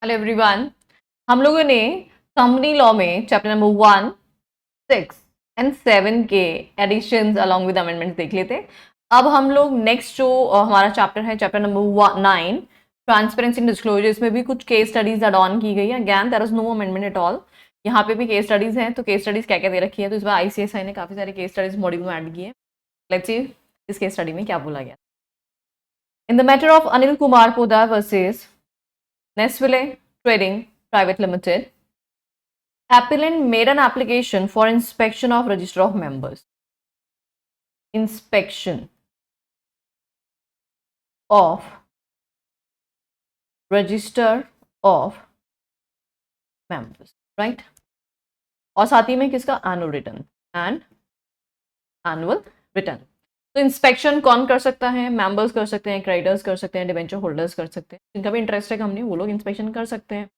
Hello everyone. हम लोगों ने कंपनी लॉ में चैप्टर नंबर 1, 6 एंड 7 के एडिशंस अलॉन्ग विद अमेंडमेंट्स देख लेते। अब हम लोग नेक्स्ट जो हमारा चैप्टर है, chapter number 9 transparency and disclosures में भी कुछ केस स्टडीज एड ऑन की गई है। Again there is no amendment at all. यहाँ पे भी केस स्टडीज हैं, तो केस स्टडीज क्या क्या दे रखी है, तो इस बार आईसीएसआई ने काफी सारे केस स्टडीज मॉड्यूल में ऐड किए। लेट्स सी इस केस स्टडी में क्या बोला गया। In the matter of Anil Kumar Podar versus Nesville trading private limited, appellant made an application for inspection of register of members. Inspection of register of members, right? और साथ ही में किसका annual return and annual return. तो inspection कौन कर सकता है? Members कर सकते हैं, क्रेडिटर्स कर सकते हैं, डिबेंचर होल्डर्स कर सकते हैं, जिनका भी इंटरेस्ट है कंपनी, वो लोग इंस्पेक्शन कर सकते हैं।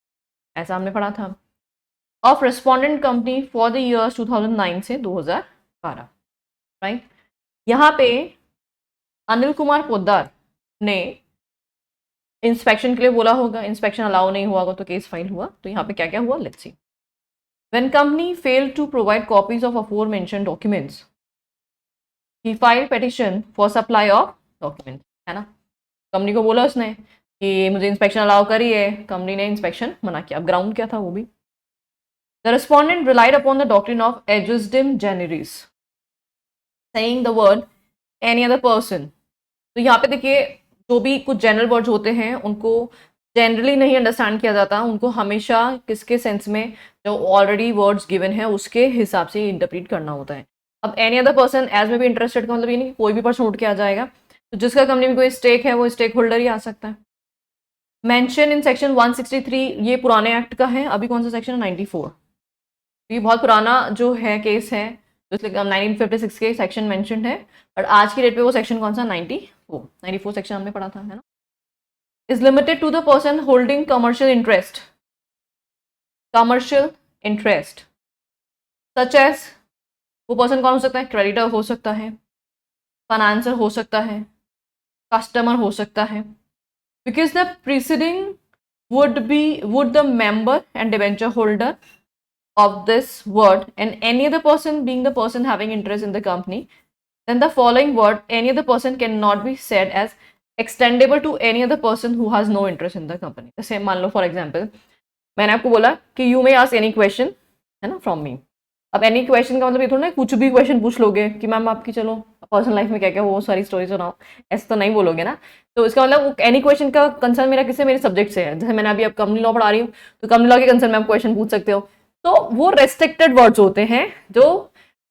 ऐसा हमने पढ़ा था। Of respondent company for the years 2009 से 2012, राइट? यहाँ पे अनिल कुमार पोद्दार ने इंस्पेक्शन के लिए बोला होगा, इंस्पेक्शन अलाउ नहीं हुआ होगा तो केस फाइल हुआ। तो यहाँ पे क्या क्या हुआ, let's see. When company failed to provide copies of aforementioned documents, he file petition for supply of documents, है ना? कंपनी को बोला उसने कि मुझे इंस्पेक्शन अलाउ करिए, कंपनी ने इंस्पेक्शन मना किया। अब ग्राउंड क्या था वो भी, the respondent relied upon the doctrine of ejusdem generis saying the word any other person। तो यहाँ पे देखिए, जो भी कुछ जनरल वर्ड्स होते हैं उनको जनरली नहीं अंडरस्टैंड किया जाता, उनको हमेशा किसके सेंस में, जो ऑलरेडी वर्ड्स गिवन है उसके हिसाब से इंटरप्रीट करना होता है। अब एनी अदर पर्सन एज में भी इंटरेस्टेड का मतलब ये नहीं कि कोई भी पर्सन उठ के आ जाएगा, तो जिसका कंपनी में कोई स्टेक है वो स्टेक होल्डर ही आ सकता है। मेंशन इन सेक्शन 163, ये पुराने एक्ट का है, अभी कौन सा सेक्शन है? 94। ये बहुत पुराना जो है केस है, तो 1956 के सेक्शन मेंशन्ड है, बट आज की डेट पे वो सेक्शन कौन सा? 94 सेक्शन हमने पढ़ा था, है ना? Is limited to the person holding commercial interest such as, वो पर्सन कौन हो सकता है? क्रेडिटर हो सकता है, फाइनेंसर हो सकता है, कस्टमर हो सकता है। Because the preceding would the member and debenture holder of this word and any other person being the person having interest in the company, then the following word any other person cannot be said as extendable to any other person who has no interest in the company। जैसे मान लो for example मैंने आपको बोला कि you may ask any question, है ना, from me. अब any question का मतलब ये थोड़ा ना कुछ भी क्वेश्चन पूछ लोगे कि मैम आपकी चलो पर्सनल लाइफ में क्या क्या वो सारी स्टोरी सुनाओ, ऐसे तो नहीं बोलोगे ना। तो इसका मतलब एनी क्वेश्चन का कंसर्न मेरा किससे? मेरे सब्जेक्ट से है। जैसे मैंने अभी अब कंपनी लॉ पढ़ा रही हूँ, तो कंपनी लॉ के कंसर्न में आप क्वेश्चन पूछ सकते हो। तो वो रेस्ट्रिक्टेड वर्ड्स होते हैं जो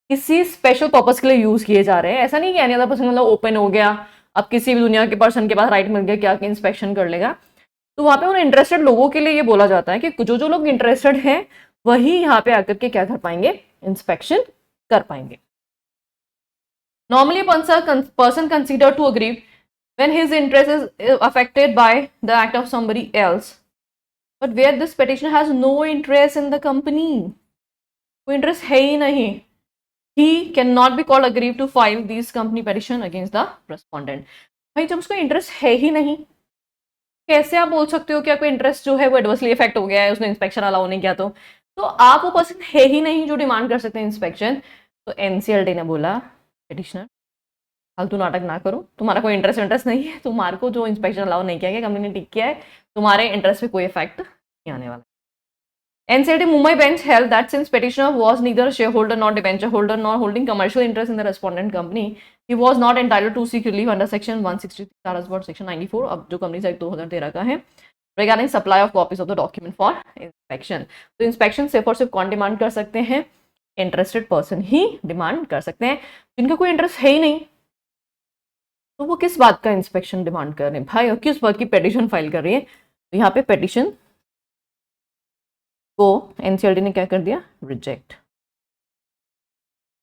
किसी स्पेशल पर्पस के लिए यूज किए जा रहे हैं। ऐसा नहीं कि एनी अदर पर्सन मतलब ओपन हो गया, अब किसी भी दुनिया के पर्सन के पास राइट मिल गया क्या कि इंस्पेक्शन कर लेगा। तो वहां पे उन इंटरेस्टेड लोगों के लिए ये बोला जाता है कि जो जो लोग इंटरेस्टेड हैं वही यहाँ पे आकर के क्या कर पाएंगे? इंस्पेक्शन कर पाएंगे। Normally person consider to agree when his interest is affected by the act of somebody else, but where this petitioner has no interest in the company, कोई इंटरेस्ट है ही नहीं, he cannot be called aggrieved to file these company petition against the respondent। भाई जब उसका interest है ही नहीं, कैसे आप बोल सकते हो कि आपका इंटरेस्ट जो है वो एडवर्सली इफेक्ट हो गया है, उसने इंस्पेक्शन अलाउ नहीं किया? तो आप वो पर्सन है ही नहीं जो डिमांड कर सकते हैं इंस्पेक्शन। तो एनसीएलटी ने बोला पिटिशनर फालतू नाटक ना करो, तुम्हारा कोई इंटरेस्ट नहीं है, तुम्हारे को जो इंस्पेक्शन अलाउ नहीं किया गया, कंपनी ने टिक किया है, तुम्हारे इंटरेस्ट पे कोई इफेक्ट नहीं आने वाला। NCLT Mumbai bench held that since petitioner was neither shareholder nor debenture holder nor holding commercial interest in the respondent company, he was not entitled to seek relief under section 163 Saraswat section 94, अब जो company act 2013 का है, regarding supply of copies of the document for inspection। तो inspection सिर्फ और सिर्फ कौन demand कर सकते हैं? इंटरेस्टेड पर्सन ही डिमांड कर सकते हैं। जिनका कोई इंटरेस्ट है ही नहीं, तो वो किस बात का इंस्पेक्शन डिमांड कर रहे हैं भाई, और किस बात की पिटीशन फाइल कर रही है? तो यहाँ पे पिटीशन को एनसीएलटी ने क्या कर दिया? रिजेक्ट।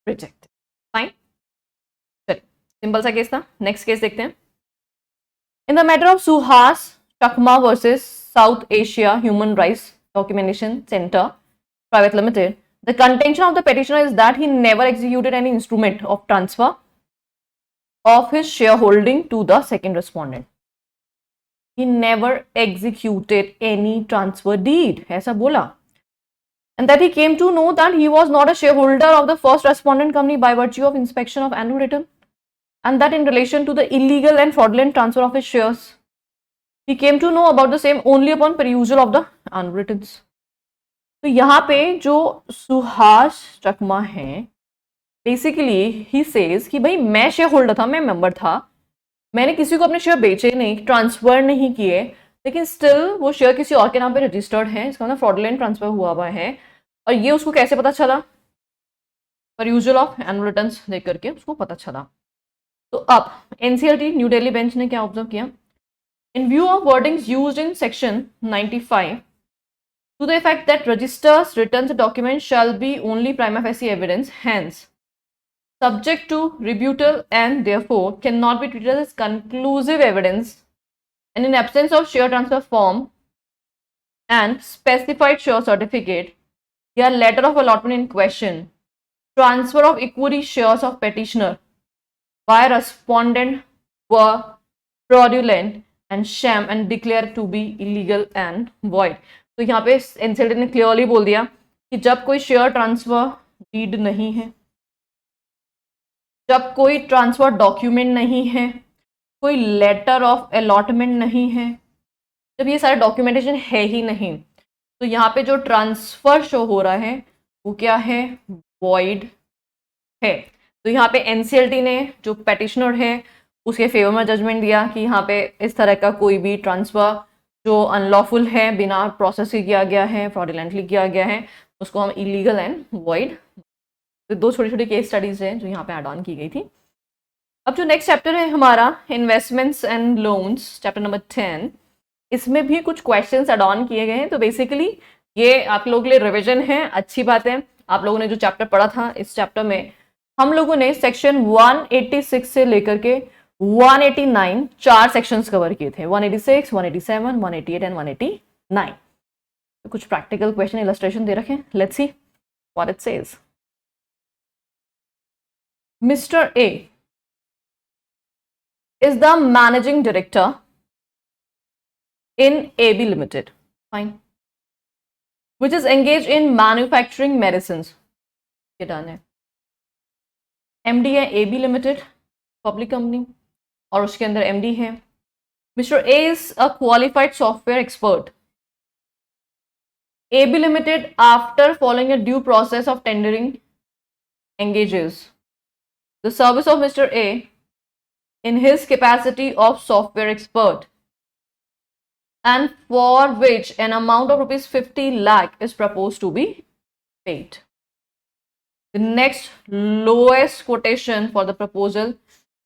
फाइन, चलिए सिंपल सा केस था। नेक्स्ट केस देखते हैं। इन the matter of Suhas Chakma versus south Asia human rights documentation centre private limited, the contention of the petitioner is that he never executed any instrument of transfer of his shareholding to the second respondent। he never executed any transfer deed, ऐसा बोला. And that he came to know that he was not a shareholder of the first respondent company by virtue of inspection of annual return, and that in relation to the illegal and fraudulent transfer of his shares, he came to know about the same only upon perusal of the annual returns. तो यहाँ पे जो सुहास चकमा है, basically he says कि भाई मैं share holder था, मैं मेंबर था, मैंने किसी को अपने शेयर बेचे नहीं, ट्रांसफर नहीं किए, लेकिन स्टिल वो शेयर किसी और के नाम पे रजिस्टर्ड है, इसका मतलब फ्रॉडुलेंट ट्रांसफर हुआ है. और ये उसको कैसे पता चला? परयूजल ऑफ एनुअल रिटर्न्स देख करके उसको पता चला. तो अब एनसीएलटी न्यू दिल्ली बेंच ने क्या ऑब्जर्व किया? इन view of wordings used in section 95 to the effect that registers returns documents shall be only prima facie evidence, hence subject to rebuttal and therefore cannot be treated as conclusive evidence, and in absence of share transfer form and specified share certificate या letter of allotment in question, transfer of equity shares of petitioner by respondent were fraudulent and sham and declared to be illegal and void. तो यहाँ पे NCLT ने clearly बोल दिया कि जब कोई शेयर ट्रांसफर डीड नहीं है, जब कोई ट्रांसफर डॉक्यूमेंट नहीं है, कोई लेटर ऑफ अलॉटमेंट नहीं है, जब ये सारे डॉक्यूमेंटेशन है ही नहीं, तो यहाँ पे जो ट्रांसफर शो हो रहा है वो क्या है? वॉइड है. तो यहाँ पे एनसीएलटी ने जो पेटिशनर है उसके फेवर में जजमेंट दिया कि यहाँ पे इस तरह का कोई भी ट्रांसफर जो अनलॉफुल है, बिना प्रोसेस किया गया है, फ्रॉडुलेंटली किया गया है, उसको हम इलीगल एंड वॉइड. तो दो छोटी छोटी केस स्टडीज हैं जो यहाँ पे ऐड ऑन की गई थी. अब जो नेक्स्ट चैप्टर है हमारा investments and loans, chapter number 10, इसमें भी कुछ क्वेश्चंस ऐड ऑन किए गए हैं. तो बेसिकली ये आप लोगों के लिए रिविजन है, अच्छी बात है. आप लोगों ने जो चैप्टर पढ़ा था, इस चैप्टर में हम लोगों ने सेक्शन 186 से लेकर के 189 चार सेक्शंस कवर किए थे. 186, 187, 188 एंड 189. तो कुछ प्रैक्टिकल क्वेश्चन इलस्ट्रेशन दे रखे हैं. Let's see what it says. Mister A is the managing director in AB Limited, fine, which is engaged in manufacturing medicines. ये डन है. MD है AB Limited, पब्लिक कंपनी, और उसके अंदर MD है. Mr. A is a qualified software expert. AB Limited, after following a due process of tendering, engages the service of Mr. A in his capacity of software expert, and for which an amount of rupees 50 lakh is proposed to be paid. The next lowest quotation for the proposal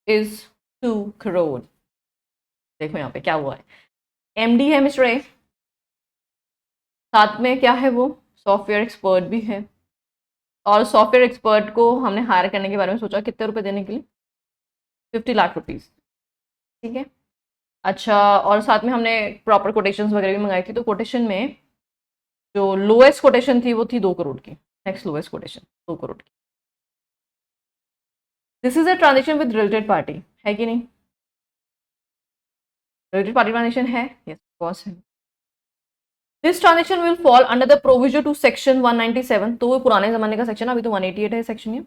is 2 crore. देखो यहाँ पे क्या हुआ है. MD है mister A, साथ में क्या है, वो सॉफ्टवेयर एक्सपर्ट भी है, और सॉफ्टवेयर एक्सपर्ट को हमने हायर करने के बारे में सोचा कितने रुपए देने के लिए? 50 लाख रुपीस. ठीक है. अच्छा, और साथ में हमने प्रॉपर कोटेशंस वगैरह भी मंगाई थी. तो कोटेशन में जो लोएस्ट कोटेशन थी वो थी 2 करोड़ की. नेक्स्ट लोएस्ट कोटेशन 2 करोड़ की. This is a transaction with related party, है कि नहीं? रिलेटेड पार्टी ट्रांजेक्शन है, यस ऑफ कोर्स है. This transaction will fall under the provision to section 197. तो वो पुराने जमाने का सेक्शन, अभी तो 188 है सेक्शन ये.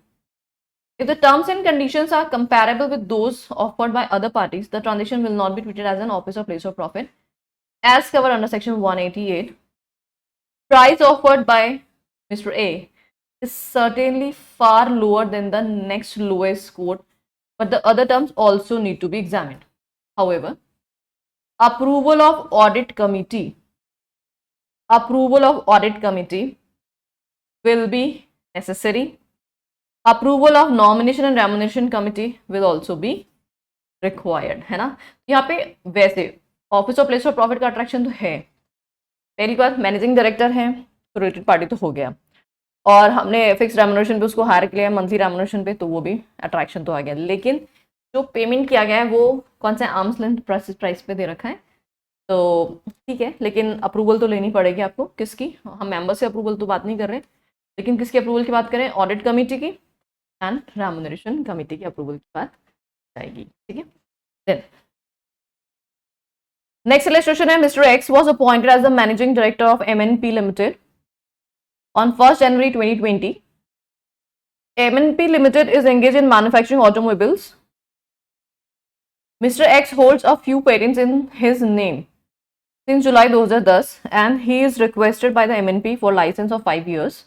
If the terms and conditions are comparable with those offered by other parties, the transaction will not be treated as an office or place of profit, as covered under section 188. Price offered by Mr. A is certainly far lower than the next lowest quote, but the other terms also need to be examined. However, approval of audit committee will be necessary. Approval of nomination and remuneration committee will also be required, है ना. यहाँ पे वैसे office of place of profit का attraction तो है. पहली बात, मैनेजिंग डायरेक्टर है तो रिलेटेड पार्टी तो हो गया, और हमने फिक्स रेमुनरेशन पे उसको हायर किया, मंथली रेमुनरेशन पे, तो वो भी अट्रैक्शन तो आ गया. लेकिन जो पेमेंट किया गया है वो कौन सा आर्म्स लेंथ प्राइस पे दे रखा है. तो ठीक है, लेकिन अप्रूवल तो लेनी पड़ेगी आपको. किसकी? हम मेंबर से अप्रूवल तो बात नहीं कर रहे, लेकिन किसकी अप्रूवल की बात करें? ऑडिट कमेटी की एंड रेमुनरेशन कमेटी की अप्रूवल की बात जाएगी. ठीक है. देन नेक्स्ट illustration है, Mr. X was appointed as the managing director of MNP Limited on 1st January 2020. MNP Limited is engaged in manufacturing automobiles. Mr. X holds a few patents in his name since July 2010 and he is requested by the MNP for license of 5 years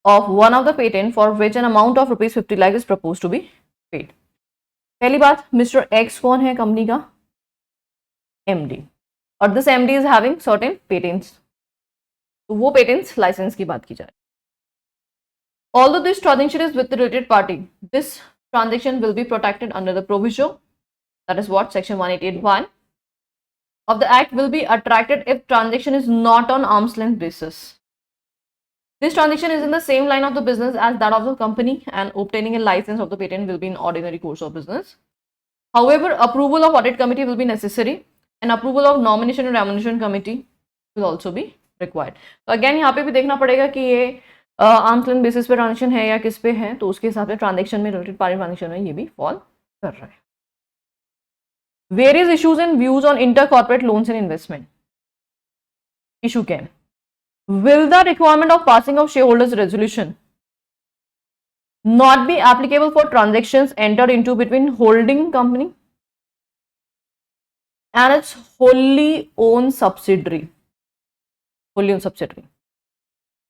of one of the patent for which an amount of rupees 50 lakh is proposed to be paid. पहली बात, Mr. X कौन है company का? MD, और this MD is having certain patents, तो वो patents licence की बात की जाए. Although this transaction is with the related party, this transaction will be protected under the proviso, that is what section 1881 of the act will be attracted if transaction is not on arm's length basis. This transaction is in the same line of the business as that of the company and obtaining a license of the patent will be in ordinary course of business. However, approval of audit committee will be necessary and approval of nomination and remuneration committee will also be required. तो again यहाँ पे भी देखना पड़ेगा कि ये arms length basis पे transaction है या किस पे है, तो उसके हिसाब से ट्रांजेक्शन में रिलेटेड पार्टी ट्रांजेक्शन में ये भी फॉल कर रहा है. Various issues and views on inter corporate loans and investment. Issue क्या है? Will the requirement of passing of shareholders resolution not be applicable for transactions entered into between holding company and its wholly owned subsidiary,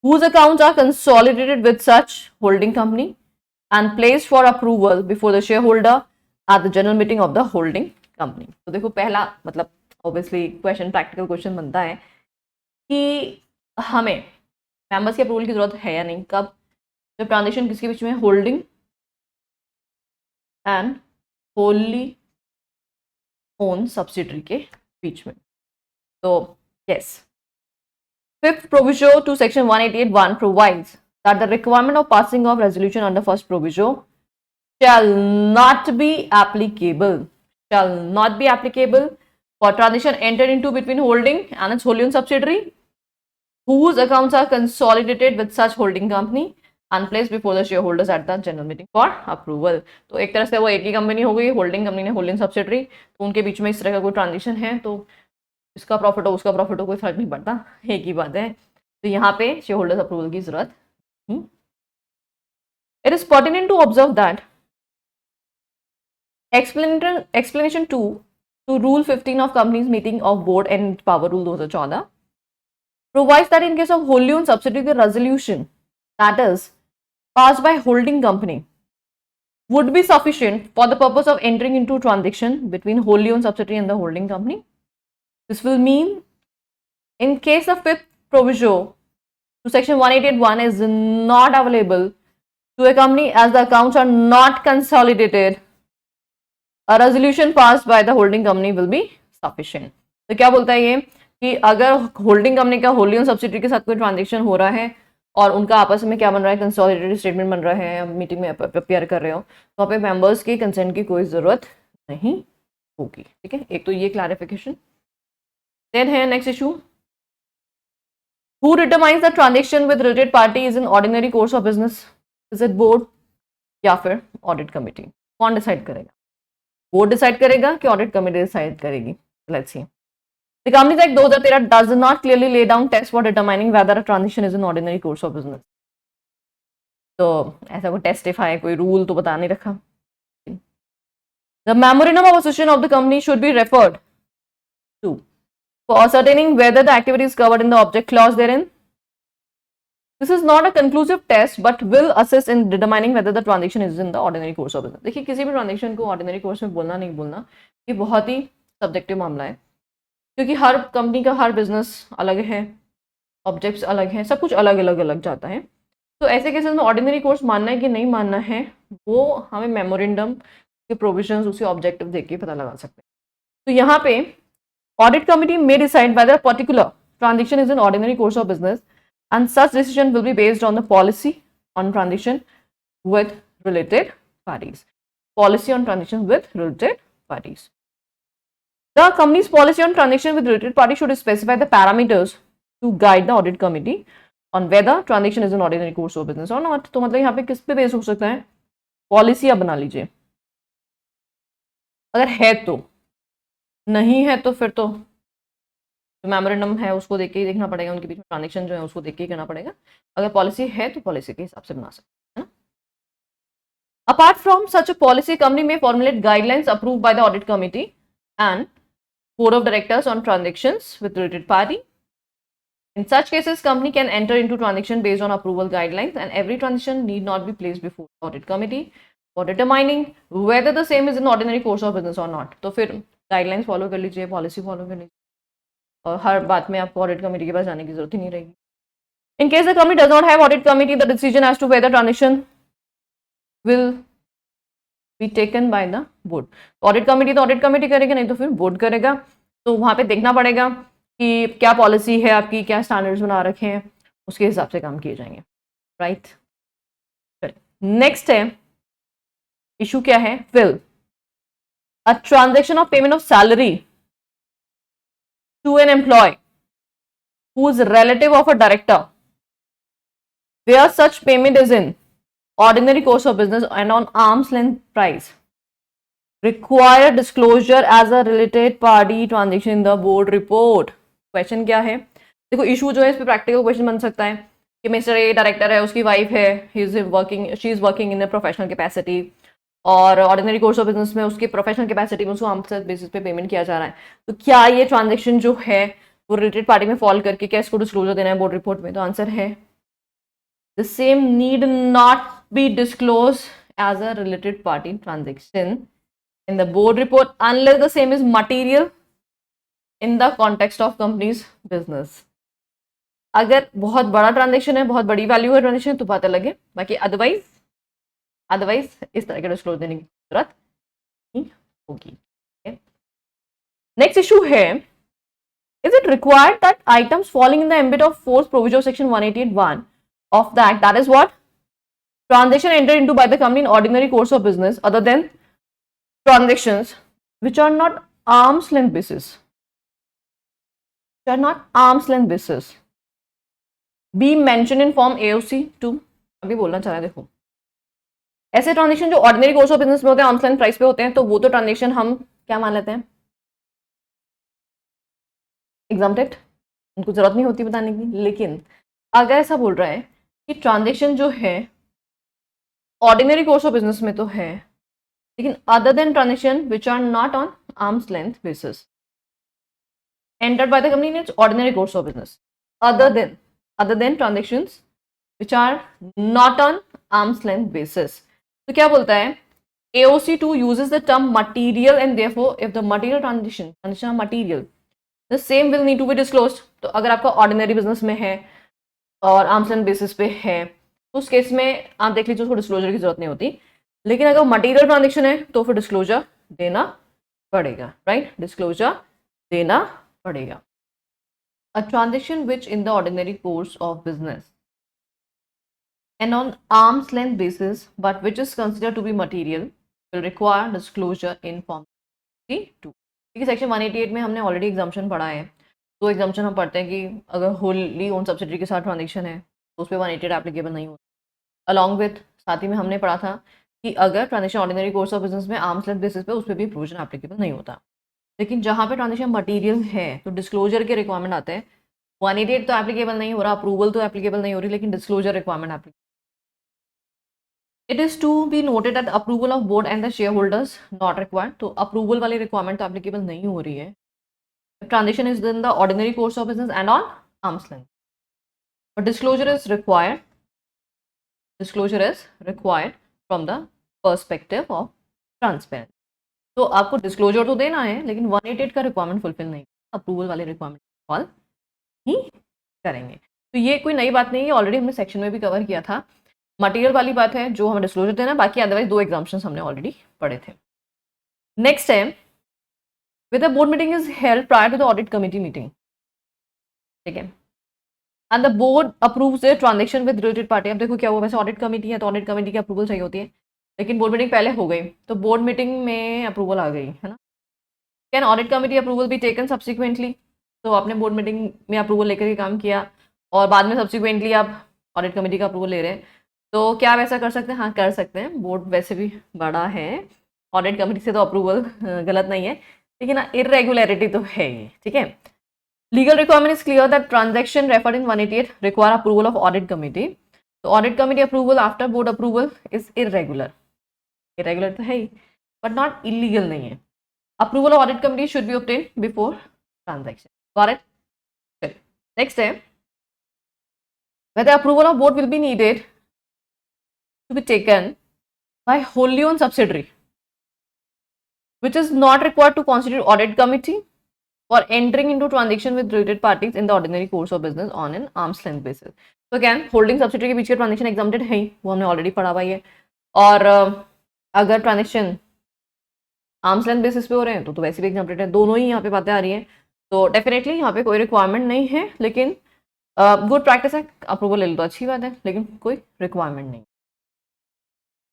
whose accounts are consolidated with such holding company and placed for approval before the shareholder at the general meeting of the holding company. तो देखो पहला मतलब obviously question practical question बनता है कि हमें members के approval की जरूरत है या नहीं, कब? जब ट्रांजेक्शन किसके बीच में? Holding and wholly own subsidiary के बीच में. तो yes, fifth proviso to section 1881 provides that the requirement of passing of resolution under first proviso shall not be applicable for transaction entered into between holding and its wholly owned subsidiary whose accounts are consolidated with such holding company and placed before the shareholders at the general meeting for approval. तो एक तरह से वो एक ही company हो गई, holding company ने holding subsidiary, तो उनके बीच में इस तरह का कोई ट्रांजेक्शन है तो इसका प्रॉफिट हो उसका प्रॉफिट हो कोई फर्क नहीं पड़ता, एक ही बात है. तो यहाँ पे शेयर होल्डर्स अप्रूवल की जरूरत नहीं. It is pertinent to observe that explanation 2 to Rule 15 of Companies Meeting of Board and Power Rule 2014 provides that in case of wholly owned subsidiary, the resolution that is passed by holding company would be sufficient for the purpose of entering into transaction between wholly owned subsidiary and the holding company. This will mean in case the fifth proviso to section 1881 is not available to a company as the accounts are not consolidated, a resolution passed by the holding company will be sufficient. तो क्या बोलता है ये कि अगर holding company का होल्डी own subsidiary के साथ कोई ट्रांजेक्शन हो रहा है और उनका आपस में क्या बन रहा है, कंसोलिडेटेड स्टेटमेंट बन रहा है, मीटिंग में अपेयर कर रहे हो, तो वहाँ पे मेंबर्स की कंसेंट की कोई जरूरत नहीं होगी. ठीक है, एक तो ये क्लैरिफिकेशन. देन है next issue, who determines the transaction with related party is in ordinary course of business? Is it board या फिर ऑडिट कमिटी? कौन डिसाइड करेगा? बोर्ड डिसाइड करेगा कि ऑडिट कमिटी डिसाइड करेगी? Let's see. The Companies Act 2013 does not clearly lay down tests for determining whether a transaction is in ordinary course of business. तो ऐसा कोई टेस्टिफाई कोई rule तो बता नहीं रखा. The memorandum of association of the company should be referred to for ascertaining whether the activity is covered in the object clause therein. This is not a conclusive test but will assist in determining whether the transaction is in the ordinary course of business. देखिए किसी भी transaction को ordinary course में बोलना नहीं बोलना ये बहुत ही सब्जेक्टिव मामला है, क्योंकि हर कंपनी का हर बिजनेस अलग है, ऑब्जेक्ट्स अलग हैं, सब कुछ अलग अलग अलग जाता है. तो ऐसे केसेस में ऑर्डिनरी कोर्स मानना है कि नहीं मानना है वो हमें मेमोरेंडम के प्रोविजंस उसी ऑब्जेक्टिव देख के पता लगा सकते हैं. तो यहाँ पे audit committee may decide whether particular transaction is in ordinary course of business and such decision will be based on the policy on transaction with related parties. Policy on transaction with related parties. The company's policy on transaction with related party should specify the parameters to guide the audit committee on whether transaction is an ordinary course of business or not. तो मतलब यहाँ पे किस पे base हो सकता है? Policy आप बना लीजिए अगर है तो. नहीं है तो फिर तो जो मेमोरेंडम है उसको देख के ही देखना पड़ेगा, उनके बीच में ट्रांजेक्शन जो है उसको देख के ही करना पड़ेगा। अगर पॉलिसी है तो पॉलिसी के हिसाब से बना सकते हैं ना। Apart from such a policy, company में formulate guidelines approve by the audit committee and board of directors on transactions with related party. In such cases, company can enter into transaction based on approval guidelines, and every transaction need not be placed before the audit committee for determining whether the same is in ordinary course of business or not. तो फिर guidelines follow कर लीजिए, policy follow कर लीजिए, और हर बात में आपको audit committee के पास जाने की जरूरत ही नहीं रहेगी. In case the company does not have audit committee, the decision as to whether transaction will be taken by the board. Audit committee तो audit committee करेगा, नहीं तो फिर board करेगा. तो वहाँ पे देखना पड़ेगा कि क्या पॉलिसी है आपकी, क्या स्टैंडर्ड्स बना रखे हैं, उसके हिसाब से काम किए जाएंगे. राइट. नेक्स्ट है इशू क्या है, will a transaction of payment of salary to an employee who is relative of a director where such payment is in ordinary course of business and on arm's length price require disclosure as a related party transaction in the board report. Question क्या है, देखो issue जो है इस पे practical question बन सकता है कि मिस्टर ए डायरेक्टर है, उसकी वाइफ है, she is working in a professional capacity, और ऑर्डिनरी कोर्स ऑफ बिजनेस में उसकी प्रोफेशनल कैपेसिटी में उसको आर्म्स लेंथ बेसिस पे पेमेंट किया जा रहा है. तो क्या ये ट्रांजेक्शन जो है वो रिलेटेड पार्टी में फॉल करके क्या इसको डिस्क्लोजर देना है बोर्ड रिपोर्ट में? तो आंसर है the same need not be disclose as a related party transaction in the board report unless the same is material in the context of company's business. अगर बहुत बड़ा ट्रांजेक्शन है, बहुत बड़ी वैल्यू है ट्रांजेक्शन, तो बात अलग है. बाकी अदरवाइज इस तरह के डिस्क्लोज देने की जरूरत नहीं होगी. नेक्स्ट इशू है, is it required that items falling in the ambit of force provision of section 188(1) of the act, that is what transaction entered into by the company in ordinary course of business other than transactions which are not arm's length basis, be mentioned in form AOC 2. अभी बोलना चाह रहा है, देखो ऐसे transaction जो ordinary course of business में होते हैं, आर्म्स लेंथ प्राइस पे होते हैं, तो वो तो ट्रांजेक्शन हम क्या मान लेते हैं, एग्जाम्प्टेड, उनको जरूरत नहीं होती बताने की. लेकिन अगर ऐसा बोल रहा है कि ट्रांजेक्शन जो है ऑर्डिनरी कोर्स ऑफ बिजनेस में तो है, लेकिन other than transaction which are not on arm's length basis entered by the company in its ordinary course of business, other than transactions which are not on arm's length basis. तो क्या बोलता है, AOC 2 uses the term material and therefore if the material transaction material, the same will need to be disclosed. तो अगर आपका ordinary business में है और आर्म्स लेंथ बेसिस पे है तो उस केस में आप देख लीजिए, उसको डिस्क्लोजर की जरूरत नहीं होती. लेकिन अगर मटेरियल ट्रांजेक्शन है तो फिर डिस्क्लोजर देना पड़ेगा. राइट, डिस्क्लोजर देना पड़ेगा. A transaction which in the ordinary course of business and on arm's length basis but which is considered to be material will require disclosure in form 2. क्योंकि section 188 में हमने ऑलरेडी एग्जाम्पशन पढ़ा है. तो exemption हम पढ़ते हैं कि अगर होली ओन सब्सिडरी के साथ ट्रांजेक्शन है तो उस पर 188 एप्लीकेबल नहीं होता. अलॉन्ग विथ साथ ही में हमने पढ़ा था कि अगर transaction ordinary course of business में आर्म्स लेंथ बेसिस पे उस पर भी प्रोविजन एप्लीकेबल नहीं होता. लेकिन जहाँ पे ट्रांजेक्शन मटेरियल है तो डिस्क्लोजर के रिक्वायरमेंट आते हैं. 188 तो एप्लीकेबल नहीं हो रहा, अप्रूवल तो एप्लीकेबल नहीं हो रही, लेकिन disclosure requirement applicable. It is to be noted that approval of board and the share holders not required. तो अप्रूवल वाली रिक्वायरमेंट तो एप्लीकेबल नहीं हो रही है. Transaction is in the ordinary course of business and on arm's length, but disclosure is required. Disclosure is required from the perspective of transparent. तो आपको disclosure तो देना है, लेकिन 188 का रिक्वायरमेंट फुलफिल नहीं, अप्रूवल वाले रिक्वायरमेंट फॉल ही करेंगे. तो ये कोई नई बात नहीं है, ऑलरेडी हमने सेक्शन में भी कवर किया था. मटेरियल वाली बात है जो हमें डिस्क्लोजर देना, बाकी अदरवाइज 2 एग्जाम्पशंस हमने ऑलरेडी पढ़े थे. नेक्स्ट है, with the board meeting is held prior to the audit committee meeting. ठीक है, and the board approves the transaction with related party. अब देखो क्या हुआ, वैसे ऑडिट कमिटी है तो ऑडिट कमिटी की अप्रूवल चाहिए होती है, लेकिन बोर्ड मीटिंग पहले हो गई तो बोर्ड मीटिंग में अप्रूवल आ गई है ना. Can audit committee approval be taken subsequently. तो आपने बोर्ड मीटिंग में अप्रूवल लेकर के काम किया और बाद में सब्सिक्वेंटली आप ऑडिट कमिटी का अप्रूवल ले रहे हैं, तो क्या वैसा कर सकते हैं? हाँ, कर सकते हैं. बोर्ड वैसे भी बड़ा है, ऑडिट कमिटी से तो अप्रूवल गलत नहीं है, लेकिन इरेगुलरिटी तो है ये, ठीक है। Legal requirement is clear that transaction referred in 188 require approval of audit committee. तो audit committee approval after board approval is irregular, irregular तो है ही बट नॉट इलीगल नहीं है। Approval of audit committee should be obtain before transaction, got it. चलिए next है, whether approval of board will be needed to be taken by wholly owned subsidiary which is not required to constitute audit committee for entering into transaction with related parties in the ordinary course of business on an arm's length basis। तो again holding subsidiary के बीच के transaction exempted है ही, वो हमने already पढ़ा हुआ है। और अगर ट्रांजेक्शन आर्म्स लेंथ बेसिस पे हो रहे हैं तो वैसे भी एग्जाम्प्टेड है। दोनों ही यहाँ पे बातें आ रही हैं, तो डेफिनेटली यहाँ पे कोई रिक्वायरमेंट नहीं है, लेकिन गुड प्रैक्टिस है, अप्रूवल ले लो तो अच्छी बात है, लेकिन कोई रिक्वायरमेंट नहीं।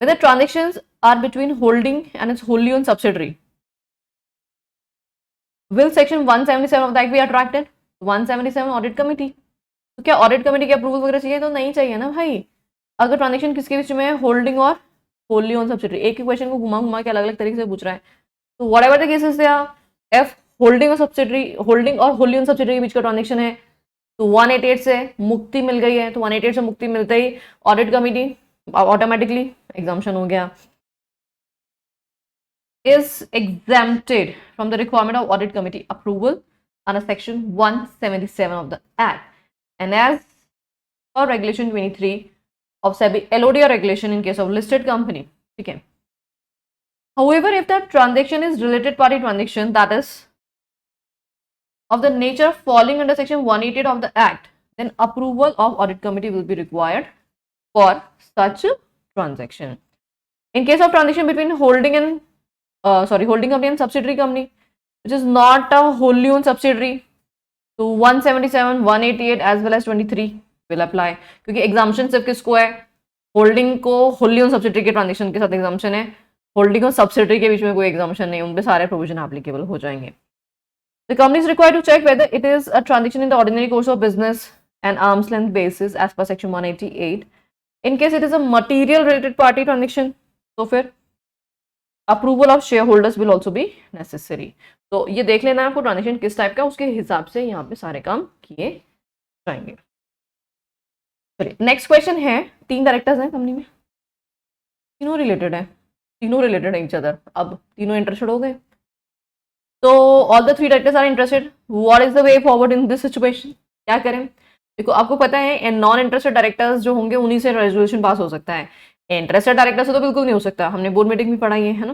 Whether transactions are between holding and its wholly owned subsidiary, will section 177 of the act be attracted? 177 audit committee, तो क्या ऑडिट कमेटी के अप्रूवल वगैरह चाहिए? तो नहीं चाहिए ना भाई। अगर ट्रांजेक्शन किसके बीच में है, होल्डिंग और होली ओन सब्सिडरी, एक ही क्वेश्चन को घुमा घुमा के अलग अलग तरीके से पूछ रहा है। तो वट एवर द केसेस थे, एफ होल्डिंग और सब्सिडरी, होल्डिंग और होली ओन सब्सिडरी के बीच का ट्रांजेक्शन है, तो 188 से मुक्ति मिल गई है। तो 188 से मुक्ति मिलते ही ऑडिट कमेटी ऑटोमेटिकली एग्जाम्पशन हो गया, is exempted from the requirement of audit committee approval under section 177 of the act, and as per regulation 23 of SEBI LODR regulation in case of listed company, ठीक है। However, if the transaction is related party transaction that is of the nature falling under section 188 of the act, then approval of audit committee will be required for such transaction. In case of transaction between holding and holding company and subsidiary company which is not a wholly owned subsidiary, तो 177, 188 as well as 23 will apply, क्योंकि exemption सिर्फ किसको है, holding को wholly owned subsidiary के transaction के साथ exemption है, होल्डिंग और सब्सिडरी के बीच में कोई एग्जाम्पशन नहीं, उन पे सारे प्रोविजन एप्लीकेबल हो जाएंगे। The company is required to check whether it is a transaction in the ordinary course of business and arm's length basis as per section 188. In case it is a material related party transaction, तो फिर approval of share holders will also be necessary. तो ये देख लेना है आपको transaction किस type का, उसके हिसाब से यहाँ पे सारे काम किए जाएंगे। चलिए नेक्स्ट क्वेश्चन है, 3 डायरेक्टर्स हैं कंपनी में, तीनों रिलेटेड है, तीनों रिलेटेड है ईच अदर, अब तीनों इंटरेस्टेड हो गए। तो all the 3 directors are interested, what is the way forward in this situation, क्या करें? देखो आपको पता है नॉन इंटरेस्टेड डायरेक्टर्स जो होंगे उन्हीं से रेजोल्यूशन पास हो सकता है, इंटरेस्टेड डायरेक्टर से तो बिल्कुल नहीं हो सकता। हमने बोर्ड मीटिंग भी पढ़ाई है ना,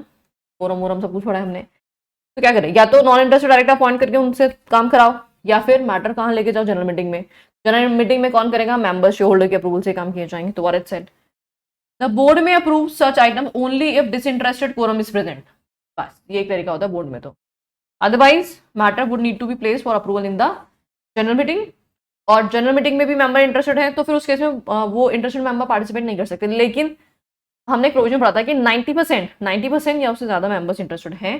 फोरम वोरम सब कुछ पढ़ा है हमने। तो क्या करें, या तो नॉन इंटरेस्टेड डायरेक्टर अपॉइंट करके उनसे काम कराओ, या फिर मैटर कहाँ लेके जाओ, जनरल मीटिंग में। जनरल मीटिंग में कौन करेगा, मेंबर्स शेयर होल्डर के अप्रूवल से काम किए जाएंगे। तो what it said, the board में approve such item only if disinterested quorum is present, बस ये एक तरीका होता है बोर्ड में। तो otherwise matter would need to be place for approval in the general meeting, और जनरल मीटिंग में भी मेंबर इंटरेस्टेड है तो फिर उस केस में वो इंटरेस्टेड मेंबर पार्टिसिपेट नहीं कर सकते। लेकिन हमने एक प्रोविजन पढ़ा था कि 90% या उससे ज़्यादा मेंबर्स इंटरेस्टेड हैं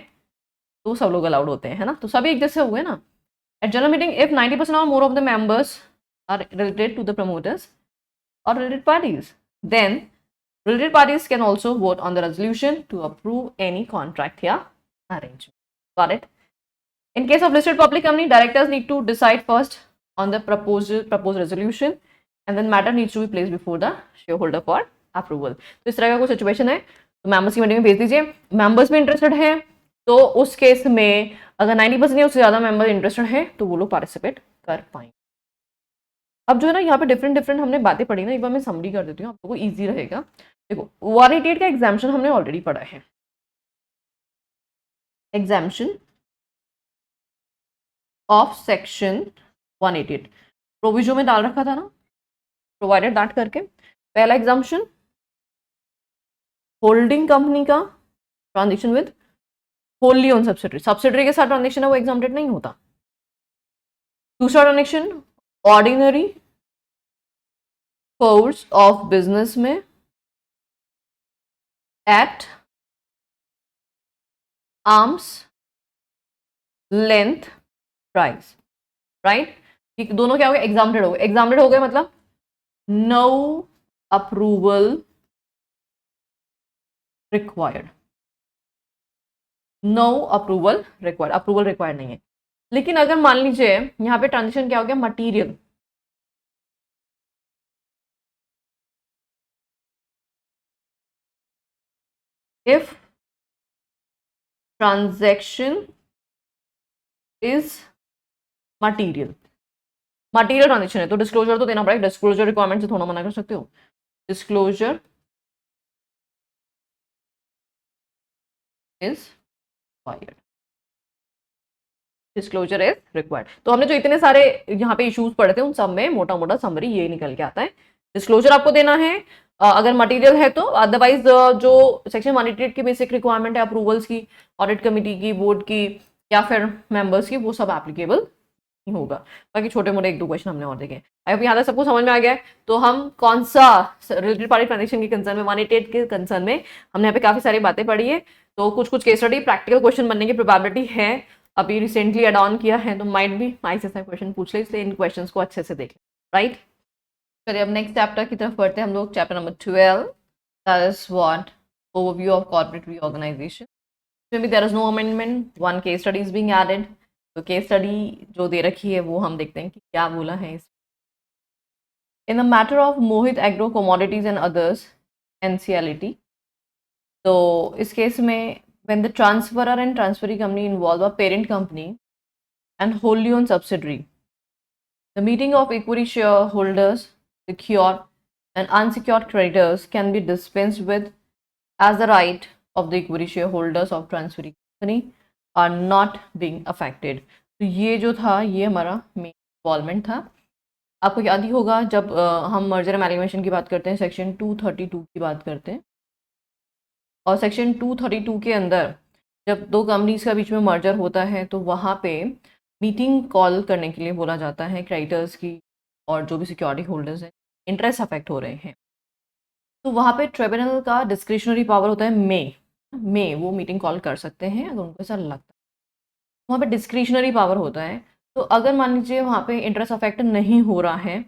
तो सब लोग अलाउड होते हैं, है ना। तो सभी एक जैसे हुए ना। एट जनरल मीटिंग इफ 90% और more of the members are related to the promoters और related parties, then related parties can also vote on the resolution to approve any contract या arrangement. Got it? In case of listed public company, directors need to decide first on the proposed resolution and then matter needs to be placed before the shareholder for approval. तो इस तरह का कोई situation है तो members की meeting में भेज दीजिए। मेंबर्स भी इंटरेस्टेड हैं तो उस केस में अगर 90% या उससे ज़्यादा मेंबर इंटरेस्टेड हैं तो वो लोग पार्टिसिपेट कर पाएंगे। अब जो है ना यहाँ पे डिफरेंट हमने बातें पढ़ी ना, एक बार मैं समरी कर देती हूँ, आप लोगों को ईजी रहेगा। देखो 188 का एग्जाम्पशन हमने ऑलरेडी पढ़ा है, एग्जाम्पशन ऑफ सेक्शन 188 प्रोविजो में डाल रखा था ना, प्रोवाइडेड दैट करके। पहला एग्जाम्पशन होल्डिंग कंपनी का transaction with wholly own subsidiary, subsidiary के साथ ट्रांजेक्शन है वो एग्जाम्प्टेड नहीं होता। दूसरा transaction ordinary course of business में at arm's length price, right. ये दोनों क्या हो गए, एग्जाम्प्टेड हो गए। एग्जाम्प्टेड हो गए मतलब no approval required, no approval required, approval required नहीं है। लेकिन अगर मान लीजिए यहाँ पे ट्रांजेक्शन क्या हो गया, material, if transaction is material, material transaction है तो डिस्क्लोजर तो देना पड़ेगा, डिस्क्लोजर रिक्वायरमेंट से थोड़ा मना कर सकते हो, disclosure is required, disclosure is required. तो हमने जो इतने सारे यहाँ पे इश्यूज पढ़े थे उन सब में मोटा मोटा समरी ये निकल के आता है, डिस्क्लोजर आपको देना है अगर मटेरियल है तो, अदरवाइज जो सेक्शन 188 की बेसिक रिक्वायरमेंट है अप्रूवल्स की, ऑडिट कमेटी की, बोर्ड की या फिर मेंबर्स की, वो सब एप्लीकेबल नहीं होगा। बाकी छोटे मोटे एक दो क्वेश्चन हमने और देखे। अब यहाँ तक सबको समझ में आ गया है, तो हम कौन सा रिलेटेड पार्टी ट्रांजेक्शन के कंसर्न में, 188 के कंसर्न में हमने यहाँ पे काफी सारी बातें पढ़ी है। तो कुछ कुछ केस स्टडी प्रैक्टिकल क्वेश्चन बनने की प्रोबेबिलिटी है, अभी रिसेंटली एड ऑन किया है तो माइट भी आईसीएसआई क्वेश्चन पूछ ले, इसलिए इन क्वेश्चंस को अच्छे से देख लें, राइट। चलिए अब नेक्स्ट चैप्टर की तरफ बढ़ते हैं हम लोग, chapter number 12, that is what, overview of corporate reorganisation. Maybe there is no amendment, one case study is being added। तो केस स्टडी जो दे रखी है वो हम देखते हैं कि क्या बोला है इस। इन the matter of Mohit agro commodities and others NCLT, तो इस केस में when the transferor and transferee company involve a parent company and wholly owned subsidiary, the meeting of equity shareholders, secured and unsecured creditors can be dispensed with as the right of the equity shareholders of transferring company are not being affected। तो ये जो था ये हमारा main involvement था। आपको याद ही होगा जब हम मर्जर एमैलगमेशन की बात करते हैं, सेक्शन 232 की बात करते हैं, और सेक्शन 232 के अंदर जब दो कंपनीज का बीच में मर्जर होता है तो वहाँ पे मीटिंग कॉल करने के लिए बोला जाता है क्रेडिटर्स की और जो भी सिक्योरिटी होल्डर्स हैं, इंटरेस्ट अफेक्ट हो रहे हैं, तो वहाँ पे ट्रिब्यूनल का डिस्क्रिशनरी पावर होता है, मे वो मीटिंग कॉल कर सकते हैं अगर उनको ऐसा लगता है, वहाँ पे डिस्क्रिशनरी पावर होता है। तो अगर मान लीजिए वहाँ पे इंटरेस्ट अफेक्ट नहीं हो रहा है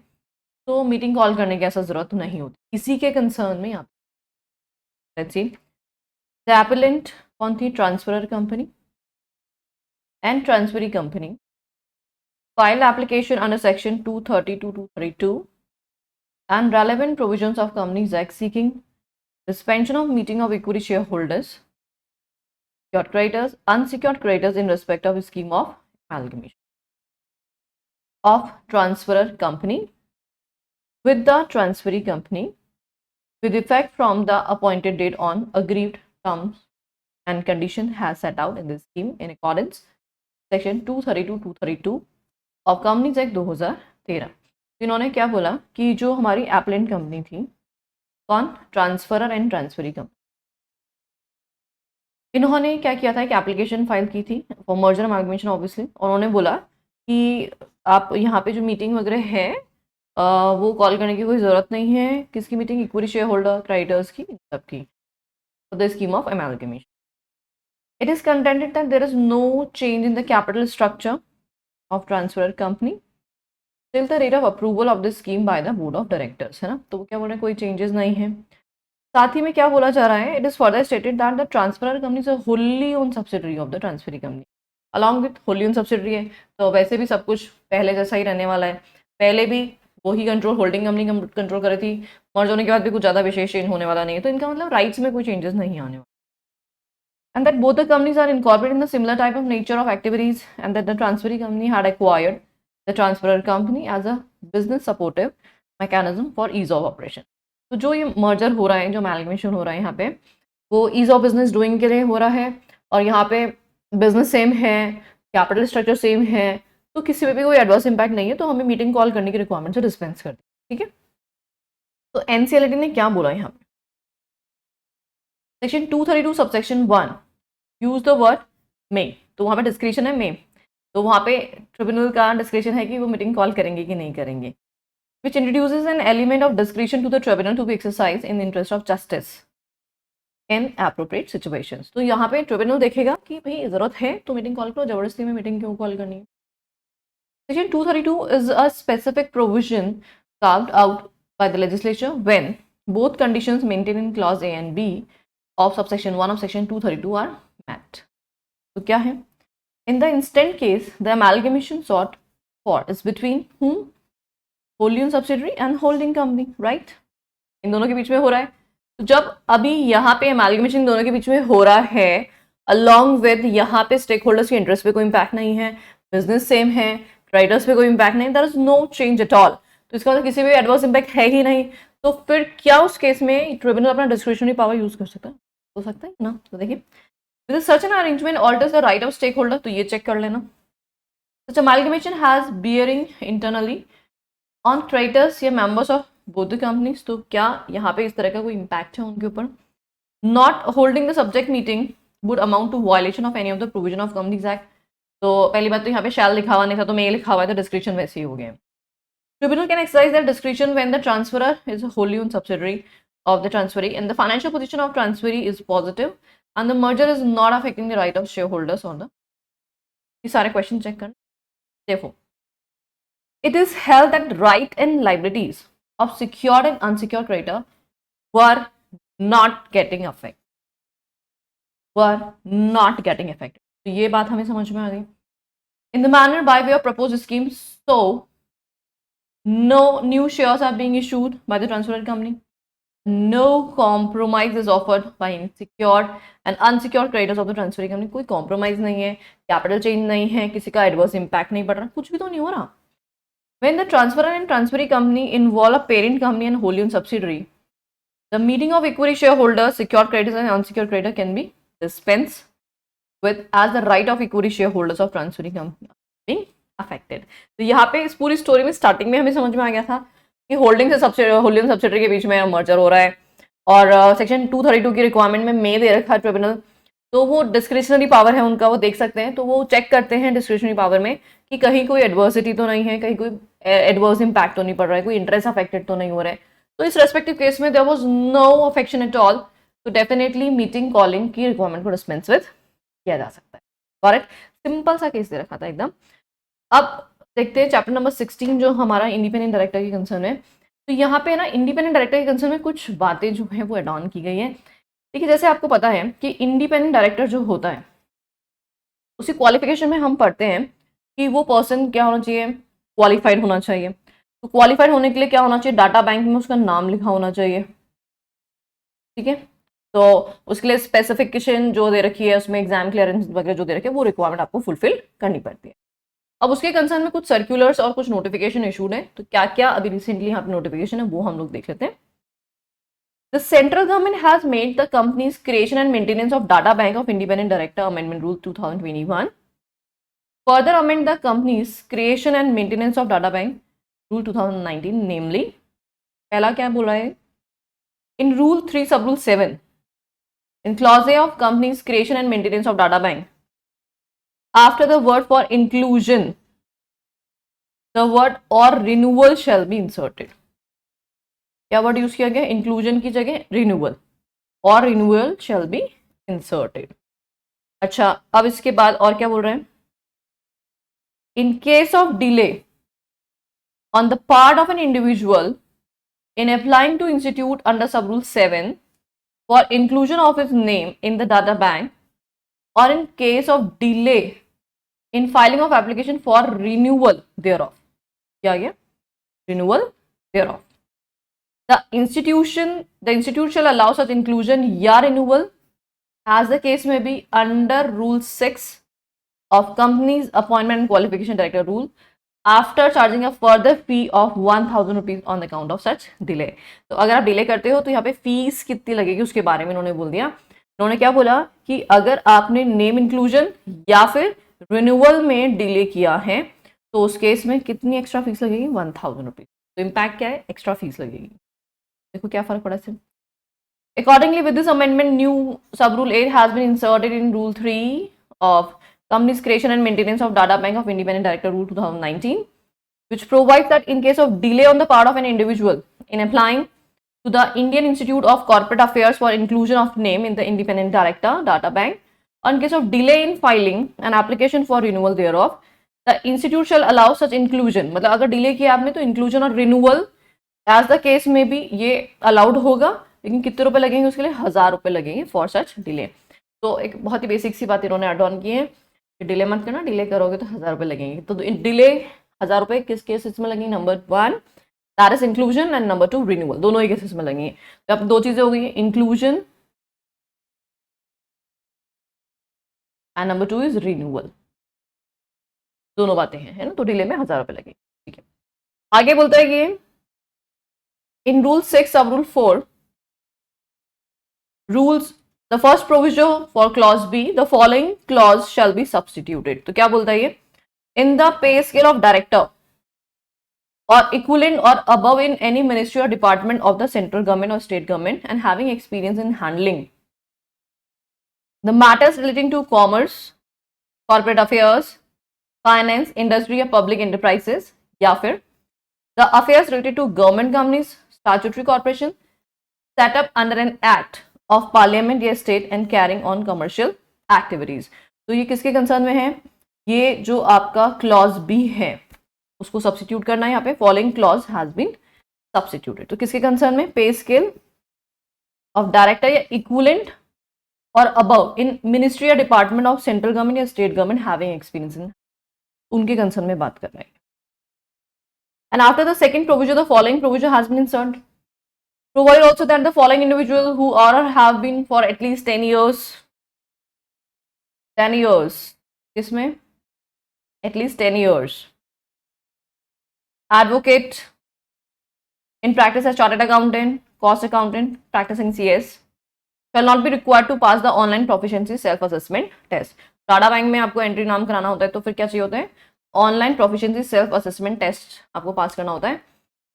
तो मीटिंग कॉल करने की ऐसा ज़रूरत नहीं होती किसी के कंसर्न में। यहाँ लेट्स सी द एपेलेंट कौन थी, transferor company and transferee company file application under section 232 and relevant provisions of Companies Act seeking suspension of meeting of equity shareholders, secured creditors, unsecured creditors in respect of a scheme of amalgamation of transferor company with the transferee company with effect from the appointed date on aggrieved terms and condition has set out in this scheme in accordance section 232 of Companies Act 2013। इन्होंने क्या बोला कि जो हमारी appellant company थी, कौन, transferor and transferee company, इन्होंने क्या किया था, एक एप्लीकेशन फाइल की थी फॉर मर्जर एमैलगमेशन ऑब्वियसली, और उन्होंने बोला कि आप यहाँ पे जो मीटिंग वगैरह है वो कॉल करने की कोई ज़रूरत नहीं है, किसकी meeting, equity share holder creditors की, सब की, for the scheme of amalgamation. It is contented that there is no change in the capital structure of transferor company till the rate of approval of the scheme by the board of directors, है ना। तो वो क्या बोल रहे हैं, कोई changes नहीं है। साथ ही में क्या बोला जा रहा है, it is further stated that the transferor company is a Holi own subsidiary of the transferee company along with Holi own subsidiary है, तो वैसे भी सब कुछ पहले जैसा ही रहने वाला है, पहले भी वही कंट्रोल होल्डिंग कंपनी कंट्रोल कर रही थी, मर्ज होने के बाद भी कुछ ज़्यादा विशेष चेंज होने वाला नहीं है, तो इनका मतलब राइट्स में कोई चेंजेस नहीं आने वाला। And that both the companies are incorporated in the similar type of nature of activities and that the transferee company had acquired the transferor company as a business supportive mechanism for ease of operation। तो जो ये merger हो रहा है, जो एमैलगमेशन हो रहा है यहाँ पे, वो ईज ऑफ बिजनेस डूइंग के लिए हो रहा है, और यहाँ पे बिजनेस सेम है, कैपिटल स्ट्रक्चर सेम है, तो किसी में भी कोई एडवर्स इम्पैक्ट नहीं है, तो हमें मीटिंग कॉल करने की रिक्वायरमेंट से डिस्पेंस कर दी, ठीक है। तो NCLT ने क्या बोला यहाँ पे, section 232 subsection 1 use the word may, तो वहाँ पे डिस्क्रिप्शन है मे, तो वहाँ पे ट्रिब्यूनल का डिस्क्रिप्शन है कि वो मीटिंग कॉल करेंगे कि नहीं करेंगे, which introduces an element of description to the tribunal to be exercise in interest of justice in appropriate situations. तो यहाँ पे ट्रिब्यूनल देखेगा कि भाई ज़रूरत है तो मीटिंग कॉल करो, जबरदस्ती में मीटिंग क्यों कॉल करनी है। Section 232 is a specific provision carved out by the legislature when both conditions maintained in clause A and B of subsection 1 of section 232 are met। तो क्या है, in the instant case the amalgamation sought for is between whom, wholly owned subsidiary and holding company, right, इन दोनों के बीच में हो रहा है। तो जब अभी यहाँ पे अमालगमेशन दोनों के बीच में हो रहा है, अलॉन्ग विद यहाँ पे स्टेक होल्डर्स के इंटरेस्ट पे कोई इम्पैक्ट नहीं है, बिजनेस सेम है, ट्रेडर्स पे कोई इम्पैक्ट नहीं, there is no change at all, तो इसका मतलब किसी भी एडवर्स इम्पैक्ट है ही नहीं, तो फिर क्या उस केस में ट्रिब्यूनल अपना डिस्क्रिशनरी पावर यूज कर सकता है? हो सकता है ना। तो देखिए, with such an arrangement alters the right of stake holder, तो ये चेक कर लेना। Such amalgamation has bearing internally on creditors या members of both the companies, तो क्या यहाँ पे इस तरह का कोई इम्पैक्ट है उनके ऊपर? Not holding the subject meeting would amount to violation of any of the provision of companies act, तो पहली बात तो यहाँ पे शैल लिखा हुआ नहीं था, तो मे लिखा हुआ है, तो डिस्क्रिप्शन वैसे ही हो गया। Tribunal can exercise their discretion when the transferor is a wholly owned subsidiary of the transferee and the financial position of transferee is positive and the merger is not affecting the right of shareholders on the, ये सारे question check करना। Therefore, it is held that right and liabilities of secured and unsecured creditor were not getting affected, तो ये बात हमें समझ में आ गई। In the manner by way of proposed scheme, so no new shares are being issued by the transferred company. No compromise is offered by secured and unsecured creditors of the transferring company. कोई compromise नहीं है, capital change नहीं है, किसी का adverse impact नहीं पड़ रहा, कुछ भी तो नहीं हो रहा। When the transferor and transferee company involve a parent company and wholly owned subsidiary, the meeting of equity shareholders, secured creditors and unsecured creditor can be dispensed with as the right of equity shareholders of transferring company being affected. तो यहाँ पे इस पूरी story में starting में हमें समझ में आ गया था कि होल्डिंग से सब्सिडरी के बीच में मर्जर हो रहा है और सेक्शन 232 की रिक्वायरमेंट में मे दे रखा है ट्रिब्यूनल, तो वो डिस्क्रिशनरी पावर है उनका, वो देख सकते हैं, तो वो चेक करते हैं डिस्क्रिशनरी पावर में कि कहीं कोई एडवर्सिटी तो नहीं है, कहीं कोई एडवर्स इम्पैक्ट तो नहीं पड़ रहा है, कोई इंटरेस्ट अफेक्टेड तो नहीं हो रहा है। तो इस रेस्पेक्टिव केस में there was no affection at all, तो डेफिनेटली मीटिंग कॉलिंग की रिक्वायरमेंट को डिस्पेंस विद किया जा सकता है। करेक्ट, सिंपल सा केस दे रखा था एकदम। अब देखते हैं चैप्टर नंबर 16 जो हमारा इंडिपेंडेंट डायरेक्टर की कंसर्न है। तो यहाँ पे ना इंडिपेंडेंट डायरेक्टर के कंसर्न में कुछ बातें जो है वो एड ऑन की गई है। देखिए, जैसे आपको पता है कि इंडिपेंडेंट डायरेक्टर जो होता है उसी क्वालिफिकेशन में हम पढ़ते हैं कि वो पर्सन क्या होना चाहिए, क्वालिफाइड होना चाहिए। तो क्वालिफाइड होने के लिए क्या होना चाहिए, डाटा बैंक में उसका नाम लिखा होना चाहिए, ठीक है। तो उसके लिए स्पेसिफिकेशन जो दे रखी है उसमें एग्जाम क्लियरेंस वगैरह जो दे रखी है वो रिक्वायरमेंट आपको फुलफिल करनी पड़ती है। अब उसके कंसर्न में कुछ सर्कुलर्स और कुछ नोटिफिकेशन इशूड है, तो क्या क्या अभी रिसेंटली यहाँ पे नोटिफिकेशन है वो हम लोग देख लेते हैं। The central government has made the companies creation and maintenance of data bank of independent director amendment rule 2021, further amend the companies creation and maintenance of data bank rule 2019, नेमली पहला क्या बोला है, इन रूल 3 सब rule 7 in clause A of companies creation and maintenance of data bank after the word for inclusion the word or renewal shall be inserted। क्या word use किया गया, inclusion की जगह रिन्यूअल, और रिन्यूअल shall be inserted। अच्छा, अब इसके बाद और क्या बोल रहे हैं, in case of delay on the part of an individual in applying to institute under sub rule 7 for inclusion of his name in the data bank or in case of delay in filing of application for renewal thereof, क्या गया, renewal thereof, the institute shall allow such inclusion या renewal as the case may be under rule 6 of company's appointment and qualification director rule after charging a further fee of 1000 rupees on account of such delay। तो अगर आप delay करते हो तो यहाँ पे fees कितनी लगेगी उसके बारे में उन्होंने बोल दिया। उन्होंने क्या बोला कि अगर आपने नेम इंक्लूजन या फिर रिन्यूअल में डिले किया है तो उस केस में कितनी एक्स्ट्रा फीस लगेगी, 1000 रुपीज। तो इम्पैक्ट क्या है, एक्स्ट्रा फीस लगेगी। देखो क्या फर्क पड़ा इससे। Accordingly with this amendment new sub rule 8 has been inserted in rule 3 of companies creation and maintenance of data bank of independent director rule 2019 which provides that in case of delay on the part of an individual in applying to the Indian Institute of Corporate Affairs for inclusion of name in the independent director data bank, or in case of delay in filing an application for renewal thereof, the institute shall allow such inclusion। मतलब अगर delay किया आपने तो inclusion और renewal as the case में भी ये allowed होगा, लेकिन कितने रुपए लगेंगे उसके लिए, 1000 रुपए लगेंगे फॉर सच डिले। तो एक बहुत ही बेसिक सी बात इन्होंने एड ऑन की है कि डिले मत करना, डिले करोगे तो 1000 रुपये लगेंगे। तो डिले 1000 रुपये किस केसेस में लगेंगे? Number 1 that is inclusion and number 2 renewal, दोनों ही केसेस में लगेंगे। तो अब दो चीजें हो गई, inclusion and number 2 is renewal, दोनों बातें हैं, है ना। तो डिले में 1000 रुपये लगेंगे, ठीक है। आगे बोलता है कि इन रूल 6 सब rule 4 rules the first provision for clause B the following clause shall be substituted। तो क्या बोलता है ये? in the pay scale of director or equivalent or above in any ministry or department of the central government or state government and having experience in handling the matters relating to commerce, corporate affairs, finance, industry or public enterprises, या फिर the affairs related to government companies, statutory corporation set up under an act of parliament या state and carrying on commercial activities। तो ये किसके concern में है? ये जो आपका क्लॉज बी है उसको सब्स्टिट्यूट करना है यहाँ पे, following clause has been substituted. तो किसके कंसर्न में? पे स्केल ऑफ डायरेक्टर या इक्विवेलेंट और अबव इन मिनिस्ट्री या डिपार्टमेंट ऑफ सेंट्रल गवर्नमेंट या state government having experience in, उनके कंसर्न में बात कर रहे हैं। And after the second provision the following provision has been inserted. Provide also that the following individuals who are or have been for at least 10 years, 10 years, किसमें? At least 10 years, advocate in practice as chartered accountant, cost accountant, practicing CS, shall not be required to pass the online proficiency self assessment test। Tata bank में आपको entry नाम कराना होता है तो फिर क्या चाहिए होता है? Online proficiency self assessment test आपको पास करना होता है।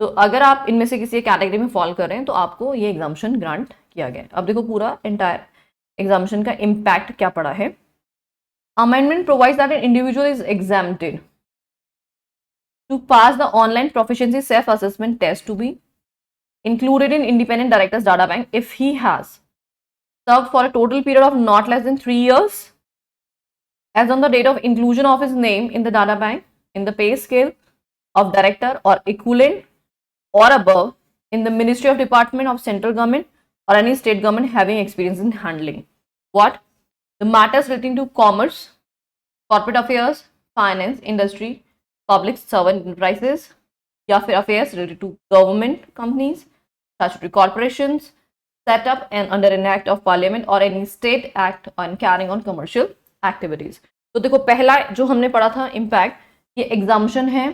तो अगर आप इनमें से किसी कैटेगरी में फॉल कर रहे हैं तो आपको ये एग्जाम्पशन ग्रांट किया गया है। अब देखो पूरा एंटायर एग्जाम्पशन का इम्पैक्ट क्या पड़ा है। Amendment provides that an individual is exempted to pass the online proficiency self assessment test to be included in independent directors data bank if he has served for a total period of not less than 3 years as on the date of inclusion of his name in the data bank in the pay scale of director or equivalent or above in the ministry of department of central government or any state government having experience in handling what? The matters relating to commerce, corporate affairs, finance, industry, public servant enterprises, या फिर affairs related to government companies, statutory corporations, set up and under an act of parliament or any state act on carrying on commercial activities। तो देखो पहला जो हमने पढ़ा था impact, ये एग्जाम्पशन है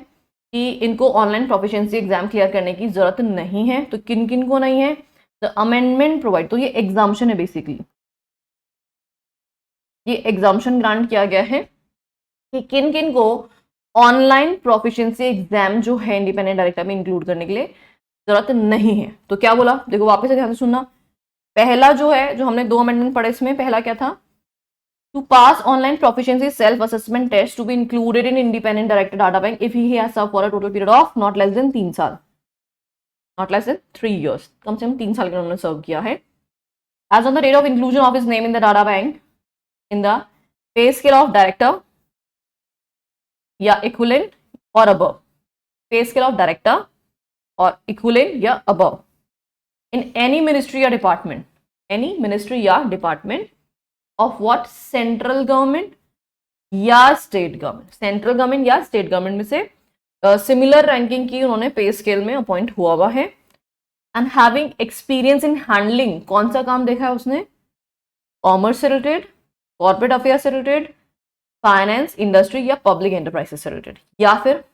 कि इनको ऑनलाइन प्रोफिशिएंसी एग्जाम क्लियर करने की जरूरत नहीं है। तो किन किन को नहीं है? द अमेंडमेंट प्रोवाइड, तो ये एग्जाम्पशन है बेसिकली, ये एग्जाम्पशन ग्रांट किया गया है कि किन किन को ऑनलाइन प्रोफिशिएंसी एग्जाम जो है इंडिपेंडेंट डायरेक्टर में इंक्लूड करने के लिए जरूरत नहीं है। तो क्या बोला? देखो वापस से ध्यान से सुनना। पहला जो है, जो हमने 2 अमेंडमेंट पढ़े, इसमें पहला क्या था? to pass online proficiency self assessment test to be included in independent director data bank if he has served for a total period of not less than 3 साल, not less than 3 years, कम से कम 3 साल के उन्होंने सर्व किया है, as on the date of inclusion of his name in the data bank in the pay scale of director या equivalent or above, pay scale of director or equivalent या above in any ministry या department, any ministry या department of what? Central government या state government, central government या state government में से similar ranking की उन्होंने पे स्केल में अपॉइंट हुआ हुआ है। And having experience in handling, कौन सा काम देखा है उसने? कॉमर्स से रिलेटेड, कॉर्पोरेट अफेयर से रिलेटेड, फाइनेंस, इंडस्ट्री या पब्लिक एंटरप्राइजेस से रिलेटेड, या फिर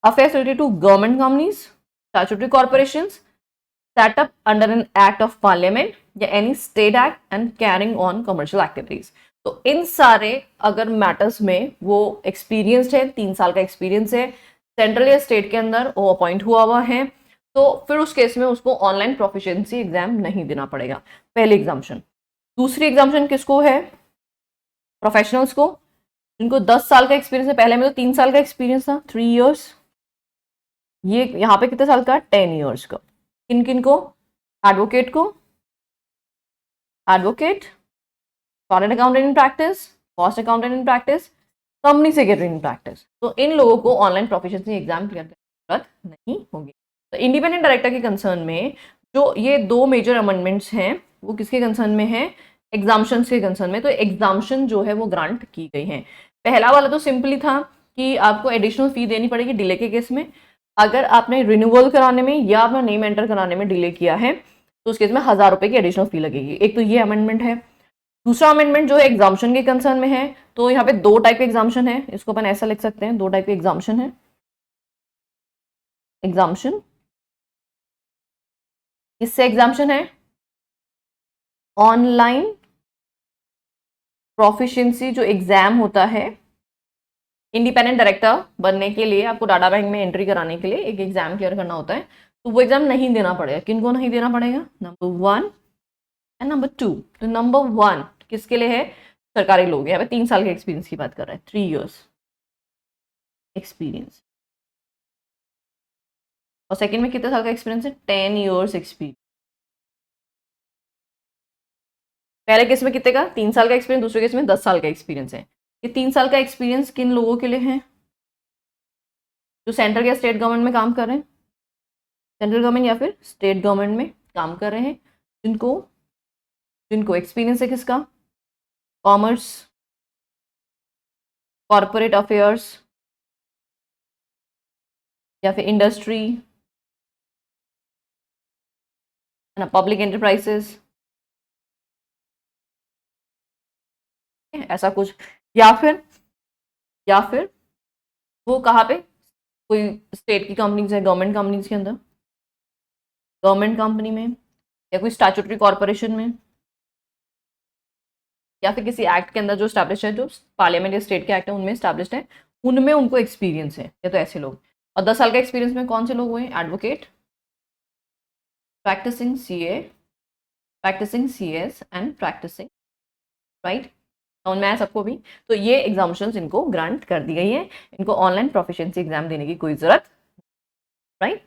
affairs related to government companies, statutory corporations set up under an act of parliament या any state act and carrying on commercial activities। तो इन सारे अगर matters में वो एक्सपीरियंस्ड है, 3 साल का एक्सपीरियंस है, सेंट्रल या स्टेट के अंदर वो अपॉइंट हुआ हुआ है, तो फिर उस केस में उसको ऑनलाइन प्रोफिशिएंसी एग्जाम नहीं देना पड़ेगा। पहली एग्जाम्पशन। दूसरी एग्जाम्पशन किसको है? प्रोफेशनल्स को, जिनको 10 साल का एक्सपीरियंस है। पहले में तो 3 साल का एक्सपीरियंस था, 3 ईयर्स, ये यहाँ पे कितने साल का? 10 ईयर्स का। किन किन को? एडवोकेट को, advocate, chartered accountant in practice, cost accountant in practice, company secretary in practice. तो इन लोगों को ऑनलाइन प्रोफिशिएंसी एग्जाम क्लियर करने की जरूरत नहीं होगी। तो इंडिपेंडेंट डायरेक्टर के कंसर्न में जो ये 2 मेजर अमेंडमेंट्स हैं वो किसके कंसर्न में है? एग्जाम्शंस के कंसर्न में, तो एग्जाम्शन जो है वो ग्रांट की गई है। पहला वाला तो सिंपली था कि आपको एडिशनल फी देनी पड़ेगी डिले के केस में। अगर आपने रिन्यूअल कराने में या अपना नेम एंटर कराने में डिले किया है तो उस केस में 1000 रुपए की एडिशनल फी लगेगी। एक तो ये अमेंडमेंट है। दूसरा अमेंडमेंट जो है एग्जाम्शन के कंसर्न में है, तो यहाँ पे 2 टाइप के एग्जाम्शन है, इसको अपन ऐसा लिख सकते हैं, 2 टाइप के एग्जाम्शन है। एग्जाम्शन, किससे एग्जाम्शन है? ऑनलाइन प्रोफिशिएंसी जो एग्जाम होता है इंडिपेंडेंट डायरेक्टर बनने के लिए, आपको डाटा बैंक में एंट्री कराने के लिए एक एग्जाम क्लियर करना होता है, तो वो एग्जाम नहीं देना पड़ेगा। किनको नहीं देना पड़ेगा? Number 1 and number 2। तो नंबर 1 किसके लिए है? सरकारी लोग। यहाँ पे 3 साल के एक्सपीरियंस की बात कर रहे हैं, 3 इयर्स एक्सपीरियंस। और सेकंड में कितने साल का एक्सपीरियंस है? 10 इयर्स एक्सपीरियंस। पहले केस में कितने का? 3 साल का एक्सपीरियंस, दूसरे केस में 10 साल का एक्सपीरियंस है। ये 3 साल का एक्सपीरियंस किन लोगों के लिए है? जो सेंट्रल या स्टेट गवर्नमेंट में काम कर रहे हैं, सेंट्रल गवर्नमेंट या फिर स्टेट गवर्नमेंट में काम कर रहे हैं, जिनको जिनको एक्सपीरियंस है किसका? कॉमर्स, कॉर्पोरेट अफेयर्स या फिर इंडस्ट्री, है ना, पब्लिक एंटरप्राइजेस, ऐसा कुछ। या फिर वो कहाँ पे? कोई स्टेट की कंपनीज है, गवर्नमेंट कंपनीज के अंदर, गवर्नमेंट कंपनी में, या कोई स्टैट्यूटरी कॉर्पोरेशन में, या फिर किसी एक्ट के अंदर जो स्टैब्लिश है, जो पार्लियामेंट या स्टेट के एक्ट है उनमें स्टैब्लिश्ड है, उनमें उनको एक्सपीरियंस है, या तो ऐसे लोग। और 10 साल का एक्सपीरियंस में कौन से लोग हुए? Advocate, practising CA, practising CS and practising, right? समझ में आया सबको भी? तो ये एग्जाम्शंस इनको ग्रांट कर दी गई है, इनको ऑनलाइन प्रोफिशिएंसी एग्जाम देने की कोई जरूरत, राइट?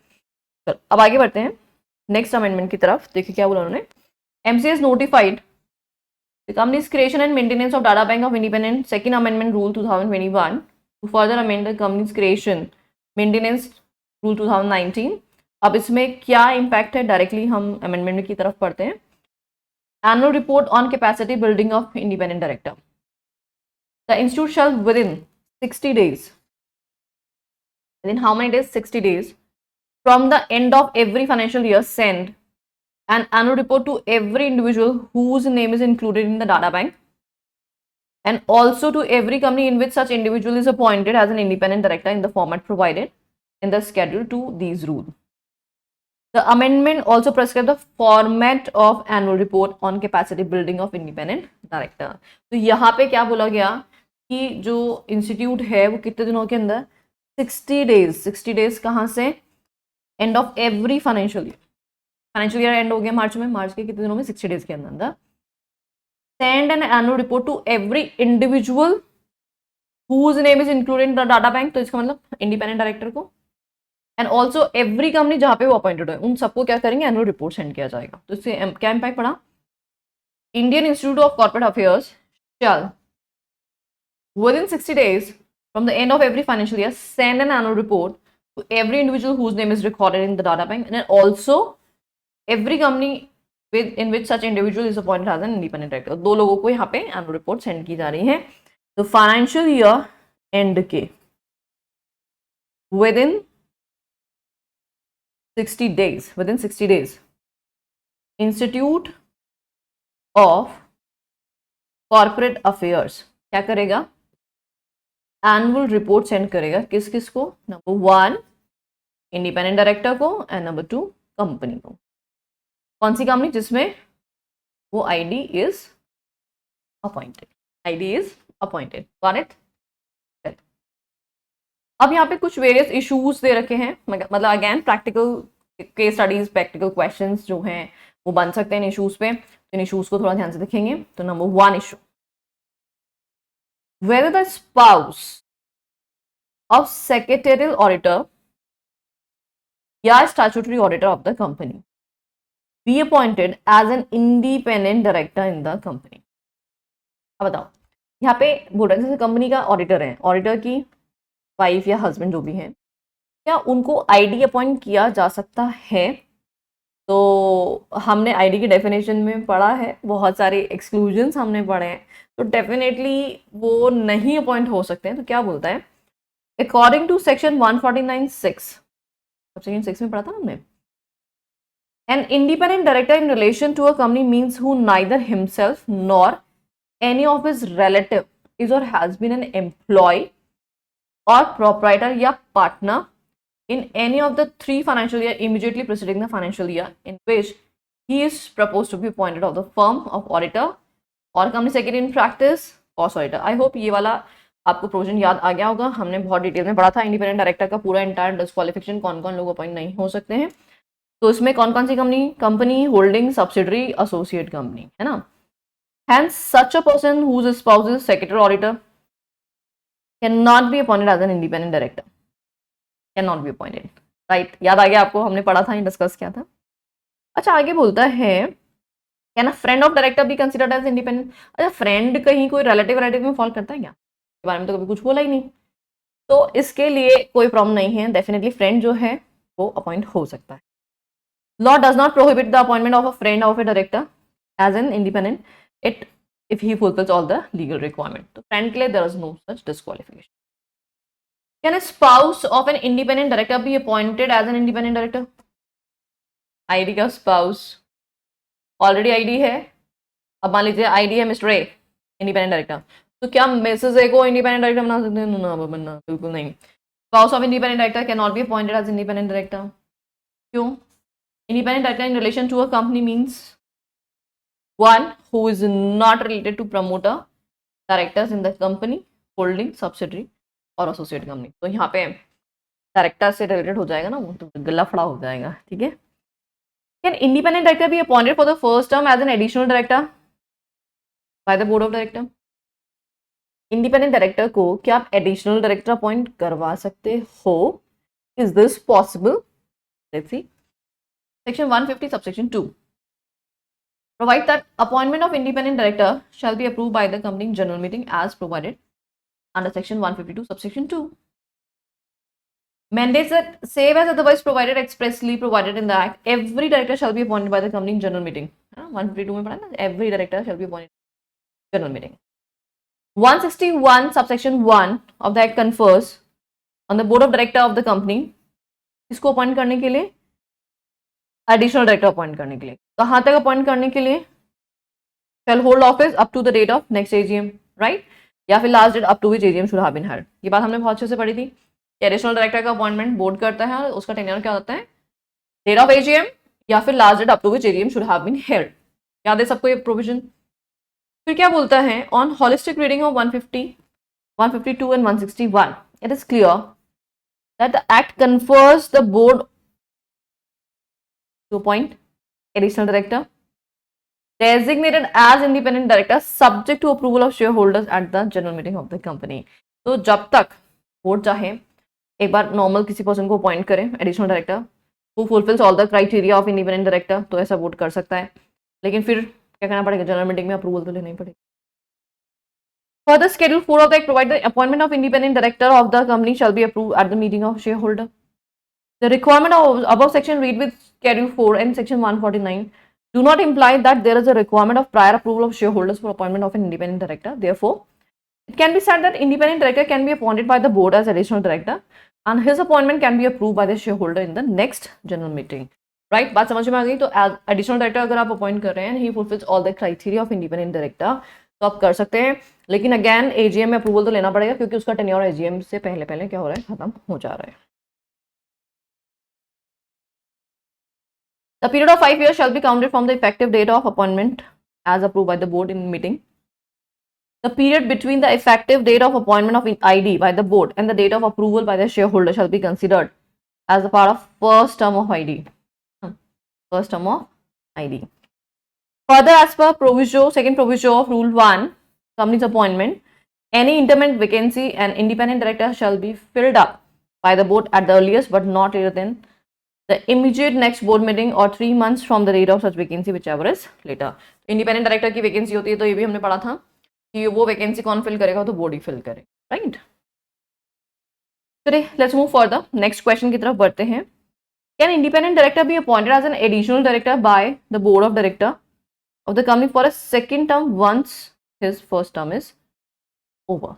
चलो अब आगे बढ़ते हैं नेक्स्ट अमेंडमेंट की तरफ। देखिए क्या बोला उन्होंने। MCA notified the company's creation and maintenance of data bank of independent second amendment rule 2021 to further amend the company's creation maintenance rule 2019। अब इसमें क्या इम्पैक्ट है, डायरेक्टली हम अमेंडमेंट की तरफ पढ़ते हैं। Annual report on capacity building of independent director, the institute shall within 60 days, within how many days? 60 days from the end of every financial year send an annual report to every individual whose name is included in the data bank, and also to every company in which such individual is appointed as an independent director in the format provided in the schedule to these rules. The amendment also prescribes the format of annual report on capacity building of independent director। तो यहाँ पे क्या बोला गया कि जो institute है वो कितने दिनों के अंदर? 60 डेज। 60 डेज कहाँ से? End of every financial year and हो गया मार्च में, मार्च के कितने दिनों में? 60 डेज के अंदर send an annual report to every individual whose name is included in the data bank. तो इसका मतलब इंडिपेंडेंट डायरेक्टर को, एंड ऑल्सो एवरी कंपनी जहां पे वो अपॉइंटेड है उन सबको क्या करेंगे? एनुअल रिपोर्ट सेंड किया जाएगा। तो इससे क्या इम्पैक्ट पड़ा? Indian institute of corporate affairs shall within 60 days from the end of every financial year send an annual report to every individual whose name is recorded in the data bank, and also every company in which such individual is appointed as an independent director। 2 लोगों को यहाँ पे annual report send की जा रही है। तो financial year and के within 60 days institute of corporate affairs क्या करेगा? एनुअल रिपोर्ट सेंड करेगा। किस किस को? नंबर 1 इंडिपेंडेंट डायरेक्टर को, एंड नंबर 2 कंपनी को। कौन सी कंपनी? जिसमें वो ID is appointed. Got it? अब यहाँ पे कुछ वेरियस इश्यूज दे रखे हैं, मतलब again practical case studies, practical questions जो हैं वो बन सकते हैं इन इश्यूज पे। तो इन इश्यूज को थोड़ा ध्यान से देखेंगे। तो number 1 issue, whether the spouse of secretarial auditor या statutory auditor of the company be appointed as an independent director in the company। अब बताओ, यहाँ पे बोल रहे हैं जैसे कंपनी का ऑडिटर है, ऑडिटर की वाइफ या हस्बैंड जो भी है, क्या उनको आईडी अपॉइंट किया जा सकता है तो हमने आईडी की डेफिनेशन में पढ़ा है, बहुत सारे एक्सक्लूजन्स हमने पढ़े हैं, तो डेफिनेटली वो नहीं अपॉइंट हो सकते हैं। तो क्या बोलता है, अकॉर्डिंग टू सेक्शन 149(6), सेक्शन 6 में पढ़ा था हमने, an independent director in relation to a company means who neither himself nor any of his relative is और has been an employ or proprietor या partner in any of the 3 financial year immediately preceding the financial year in which he is proposed to be appointed of the firm of auditor or company secretary in practice cost auditor। I hope ये वाला आपको provision याद आ गया होगा, हमने बहुत detail में पढ़ा था इंडिपेंडेंट डायरेक्टर का पूरा इंटायर डिस्क्वालिफिकेशन, कौन कौन लोग अपॉइंट नहीं हो सकते हैं। तो इसमें कौन कौन सी company holding subsidiary associate company है ना। Hence, such a person whose spouse is secretary auditor cannot be appointed as an independent director, cannot be appointed, right? याद आ गया आपको, हमने पढ़ा था, डिस्कस किया था। अच्छा, आगे बोलता है can a friend of director be considered as independent. अच्छा, फ्रेंड कहीं कोई रिलेटिव में फॉल करता है क्या? इसके बारे में तो कभी कुछ बोला ही नहीं, तो इसके लिए कोई प्रॉब्लम नहीं है, डेफिनेटली फ्रेंड जो है वो अपॉइंट हो सकता है। Law does not prohibit the appointment of a friend of a director as an independent it if he fulfills all the legal requirement। तो फ्रेंड के लिए there is no such disqualification। Can a spouse of an independent director be appointed as an independent director? ID का spouse already ID है, अब मान लीजिए ID है mister a independent director, तो क्या मिसेस ए को इंडिपेंडेंट डायरेक्टर बना सकते हैं? ना बनना, बिल्कुल नहीं। Spouse of independent director can not be appointed as independent director. क्यों? Independent director in relation to a company means one who is not related to promoter directors in the company holding subsidiary और associate company। तो यहाँ पे director से related हो जाएगा ना, वो तो गला फड़ा हो जाएगा, ठीक है। Can independent director be appointed for the first term as an additional director by the board of director. Independent director को क्या आप एडिशनल डायरेक्टर अपॉइंट करवा सकते हो? Is this possible? Let's see section 150 subsection 2 provide that appointment of independent director shall be approved by the company general meeting as provided under section 152 subsection 2। Mandates that save as otherwise provided expressly provided in the act, every director shall be appointed by the company general meeting। 152 में पढ़ा ना, every director shall be appointed general meeting। 161 subsection 1 of the act confers on the board of director of the company, इसको appoint करने के लिए, additional director appoint करने के लिए, कहाँ तक अपॉइंट करने के लिए? Shall hold office up to the date of next AGM, right, या फिर last date up to which AGM should have been held. ये बात हमने बहुत अच्छे से पढ़ी थी कि एडिशनल डायरेक्टर का अपॉइंटमेंट बोर्ड करता है और उसका टेन्योर क्या होता है? डेट ऑफ एजीएम या फिर last date up to which AGM should have been held. याद है सबको ये प्रोविजन? फिर क्या बोलता है, on holistic reading of 150, 152 and 161 it is clear that the act confers the board to appoint additional director designated as independent director subject to approval of shareholders at the general meeting of the company। तो जब तक board चाहे एक बार normal किसी person को appoint करे additional director who fulfills all the criteria of independent director, तो ऐसा बोर्ड कर सकता है, लेकिन फिर क्या करना पड़ेगा? जनरल मीटिंग में अप्रूवल तो लेना ही पड़ेगा। Further, Schedule 4 of the Act provide the appointment of independent director of the company shall be approved at the meeting of shareholder। The requirement of above section read with Schedule 4 and section 149 do not imply that there is a requirement of prior approval of shareholders for appointment of an independent director। Therefore, it can be said that independent director can be appointed by the board as additional director and his appointment can be approved by the shareholder in the next general meeting। Right? बात समझ में आ गई? तो additional director अगर आप appoint कर रहे हैं, he fulfills all the criteria of independent director, तो आप कर सकते हैं, लेकिन अगेन एजीएम में अप्रूवल तो लेना पड़ेगा क्योंकि उसका टेन्योर एजीएम से पहले पहले क्या हो रहा है? खत्म हो जा रहा है। The period of 5 years shall be counted from the effective date of appointment as approved by the board in meeting। The period between the effective date of appointment of ID by the board and the date of approval by the shareholder shall be considered as a part of first term of ID। First term of ID। Further, as per proviso, second proviso of Rule 1, company's appointment, any intermittent vacancy and independent director shall be filled up by the board at the earliest but not later than the immediate next board meeting or 3 months from the date of such vacancy whichever is later। Independent director की vacancy होती है, तो ये भी हमने पढ़ा था कि वो वैकेंसी कौन फिल करेगा? तो बोर्ड ही फिल करे, राइट। चलिए let's move for the next question की तरफ बढ़ते हैं। Can independent director be appointed as an additional director by the board of director of the company for a second term once his first term is over?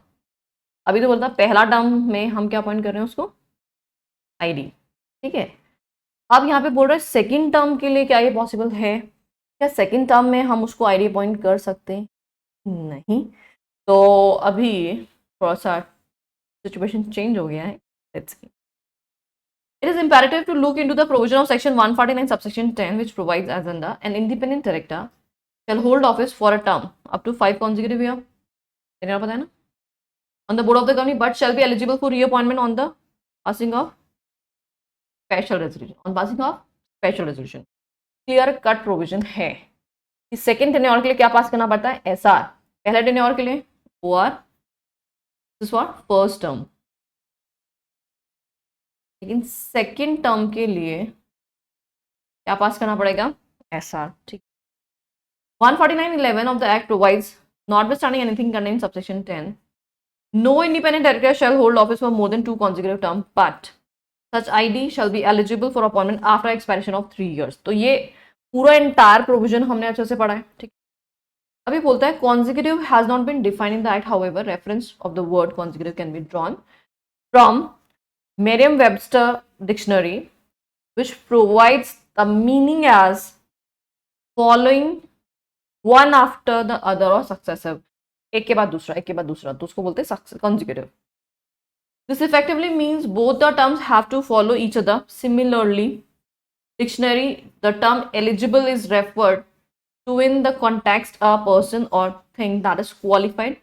अभी तो बोलता पहला term में हम क्या अपॉइंट कर रहे हैं उसको, आईडी, ठीक है। अब यहाँ पे बोल रहे हैं सेकंड टर्म के लिए क्या ये पॉसिबल है, क्या सेकंड टर्म में हम उसको आईडी अपॉइंट कर सकते हैं? नहीं। तो अभी थोड़ा सा सिचुएशन चेंज हो गया है। Let's see. It is imperative to look into the provision of section 149 subsection 10 which provides as under an independent director shall hold office for a term up to 5 consecutive year, पता है ना, on the board of the company but shall be eligible for reappointment on the passing of special resolution, on passing of special resolution। Clear cut provision है कि second tenure के लिए क्या पास करना पड़ता है, एसआर। पहले टेन्योर के लिए OR, this for first term, लेकिन सेकेंड टर्म के लिए क्या पास करना पड़ेगा, एसआर, ठीक। 149(11) of the act provides, notwithstanding anything contained in subsection 10, no independent director shall hold office for more than 2 consecutive terms, but such ID shall be eligible for appointment after expiration of 3 years। तो ये पूरा entire provision हमने अच्छे से पढ़ा है, ठीक। अभी बोलता है consecutive has not been defined in the act, however reference of the word consecutive can be drawn from Merriam-Webster dictionary which provides the meaning as following one after the other or successive, एक के बाद दूसरा, एक के बाद दूसरा, तो उसको बोलते हैं consecutive। This effectively means both the terms have to follow each other similarly। Dictionary, the term eligible is referred to in the context a person or thing that is qualified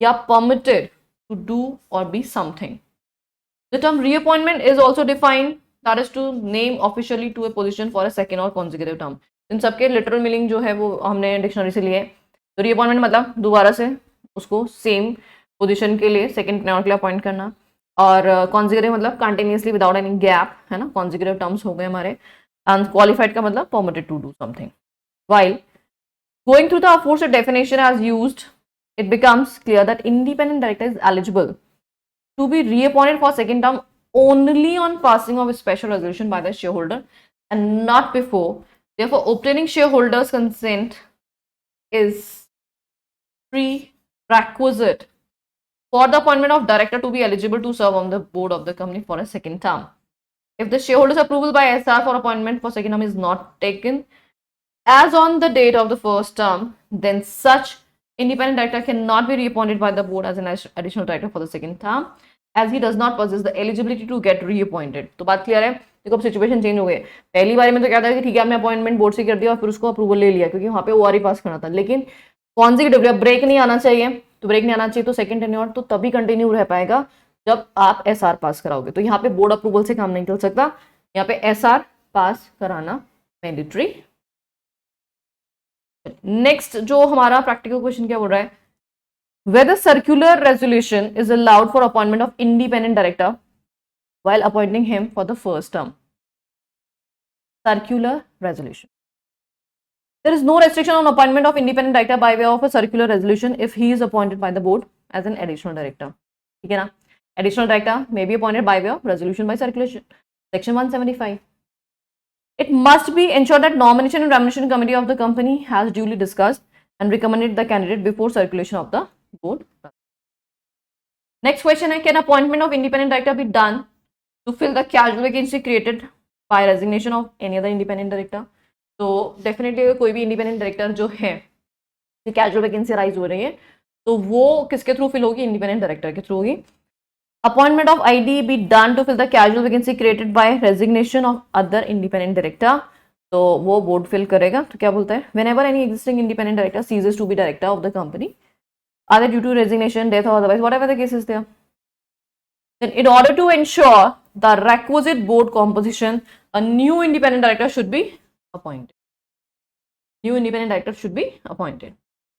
या permitted to do or be something। The term reappointment is also defined, that is to name officially to a position for a second or consecutive term। इन सबके literal meaning जो है वो हमने dictionary से लिए। तो reappointment मतलब दोबारा से उसको सेम पोजिशन के लिए सेकेंड टेन्योर के लिए अपॉइंट करना, और consecutive मतलब कंटिन्यूसली विदाउट एनी गैप, है ना, consecutive टर्म्स हो गए हमारे। Unqualified का मतलब permitted to do something। While going through the aforesaid definition as used, it becomes clear that independent director is eligible to be reappointed for second term only on passing of a special resolution by the shareholder and not before। Therefore, obtaining shareholders' consent is prerequisite for the appointment of director to be eligible to serve on the board of the company for a second term। If the shareholders' approval by SR for appointment for second term is not taken as on the date of the first term, then such independent director cannot be reappointed by the board as an additional director for the second term, as he does not possess the eligibility to get reappointed। तो बात clear है। देखो अब situation change हो गई। पहली बार में तो क्या था कि ठीक है, हमने अपॉइंटमेंट बोर्ड से कर दिया और फिर उसको अप्रूवल ले लिया क्योंकि वहाँ पे ओआर ही पास करना था, लेकिन कॉन्जिक्यूटिवली ब्रेक नहीं आना चाहिए। तो ब्रेक नहीं आना चाहिए तो सेकंड टेन्योर तो तभी कंटिन्यू रह पाएगा जब आप एसआर पास कराओगे। तो यहाँ पे बोर्ड अप्रूवल से काम नहीं चल सकता, यहाँ पे एसआर पास कराना मैंडेटरी। नेक्स्ट जो हमारा प्रैक्टिकल क्वेश्चन क्या बोल रहा है, whether circular resolution is allowed for appointment of independent director while appointing him for the first term। Circular resolution, there is no restriction on appointment of independent director by way of a circular resolution if he is appointed by the board as an additional director, ठीक है ना। additional director may be appointed by way of resolution by circulation, section 175। It must be ensured that nomination and remuneration committee of the company has duly discussed and recommended the candidate before circulation of the board। Next question है, can appointment of independent director be done to fill the casual vacancy created by resignation of any other independent director? तो definitely कोई भी independent director जो है, casual vacancy rise हो रही है तो वो किसके थ्रू फिल होगी, इंडिपेंडेंट डायरेक्टर के थ्रू होगी। Appointment of ID be done to fill the casual vacancy created by resignation of other independent director, तो वो बोर्ड फिल करेगा। तो क्या बोलता है, whenever any existing independent director ceases to be director of the company either due to resignation, death or otherwise, whatever the case is there, then in order to ensure the requisite board composition, a new independent director should be appointed। New independent director should be appointed।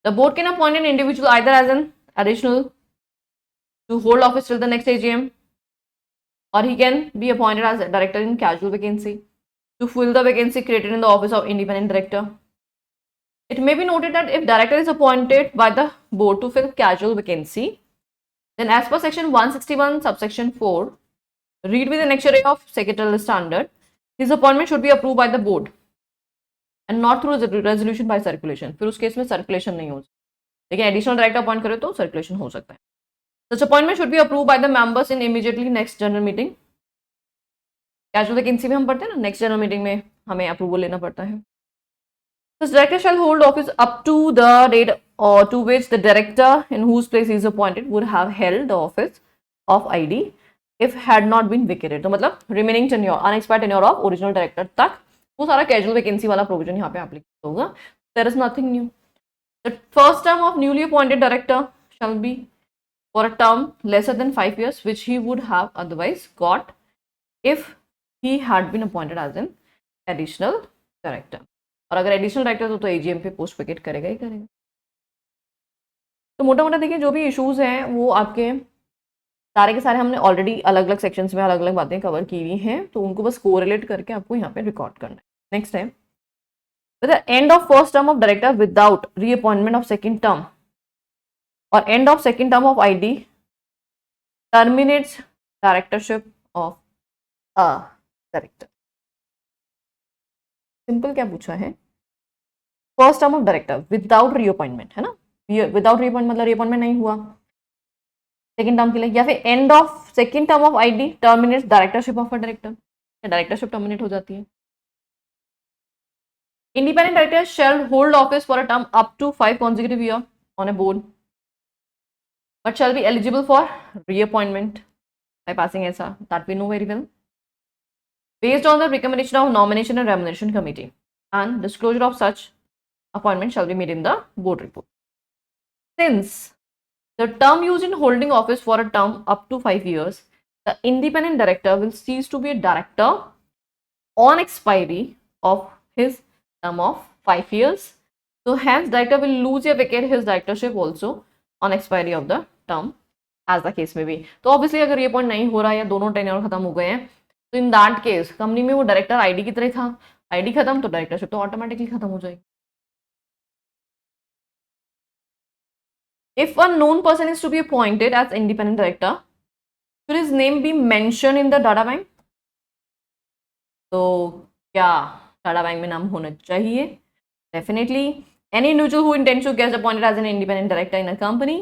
The board can appoint an individual either as an additional to hold office till the next AGM, or he can be appointed as a director in casual vacancy to fill the vacancy created in the office of independent director। It may be noted that if director is appointed by the board to fill casual vacancy, then as per section 161 subsection 4, read with an extra of secretarial standard, His appointment should be approved by the board and not through resolution by circulation. फिर उस case में circulation नहीं हो सकता, लेकिन additional director appoint करे तो circulation हो सकता है. Such appointment should be approved by the members in immediately next general meeting. Casual vacancy में हम पढ़ते हैं ना, नेक्स्ट जनरल मीटिंग में हमें अप्रूवल लेना पड़ता है. This director shall hold office up to the date or to which the director in whose place he is appointed would have held the office of ID if had not been vacated. तो मतलब remaining tenure, unexpired tenure of original director तक वो सारा casual vacancy वाला provision यहाँ पे applicable होगा. There is nothing new. The first term of newly appointed director shall be for a term lesser than 5 years, which he would have otherwise got if he had been appointed as an additional director. और अगर additional director तो AGM पे post vacate करेगा ही करेगा. तो मोटा मोटा देखिए जो भी इश्यूज हैं वो आपके सारे के सारे हमने ऑलरेडी अलग अलग सेक्शंस में अलग अलग बातें कवर की हुई हैं, तो उनको बस कोरिलेट करके आपको यहाँ पे रिकॉर्ड करना है. नेक्स्ट है with the end of first term of director without reappointment of second term और end of second term of ID terminates directorship of a director. Simple क्या पूछा है, first term of director without reappointment है ना, without reappointment मतलब reappointment नहीं हुआ second term के लिए, या फिर end of second term of ID terminates directorship of a director, directorship terminate हो जाती है. Independent director shall hold office for a term up to 5 consecutive years on a board but shall be eligible for reappointment by passing SR, that we know very well, based on the recommendation of nomination and remuneration committee, and disclosure of such appointment shall be made in the board report. Since the term used in holding office for a term up to 5 years, the independent director will cease to be a director on expiry of his term of 5 years. So hence director will lose or vacate his directorship also on expiry of the term as the case may be. तो obviously अगर ये point नहीं हो रहा है या दोनों tenure खत्म हो गए हैं तो इन दैट केस कंपनी में वो डायरेक्टर आईडी की तरह था, आईडी खत्म तो डायरेक्टरशिप तो ऑटोमेटिकली खत्म हो जाएगी. If a known person is to be appointed as independent director, should his name be mentioned in the data bank? तो क्या डाटा बैंक में नाम होना चाहिए? Definitely. Any individual who intends to get appointed as an independent director in a company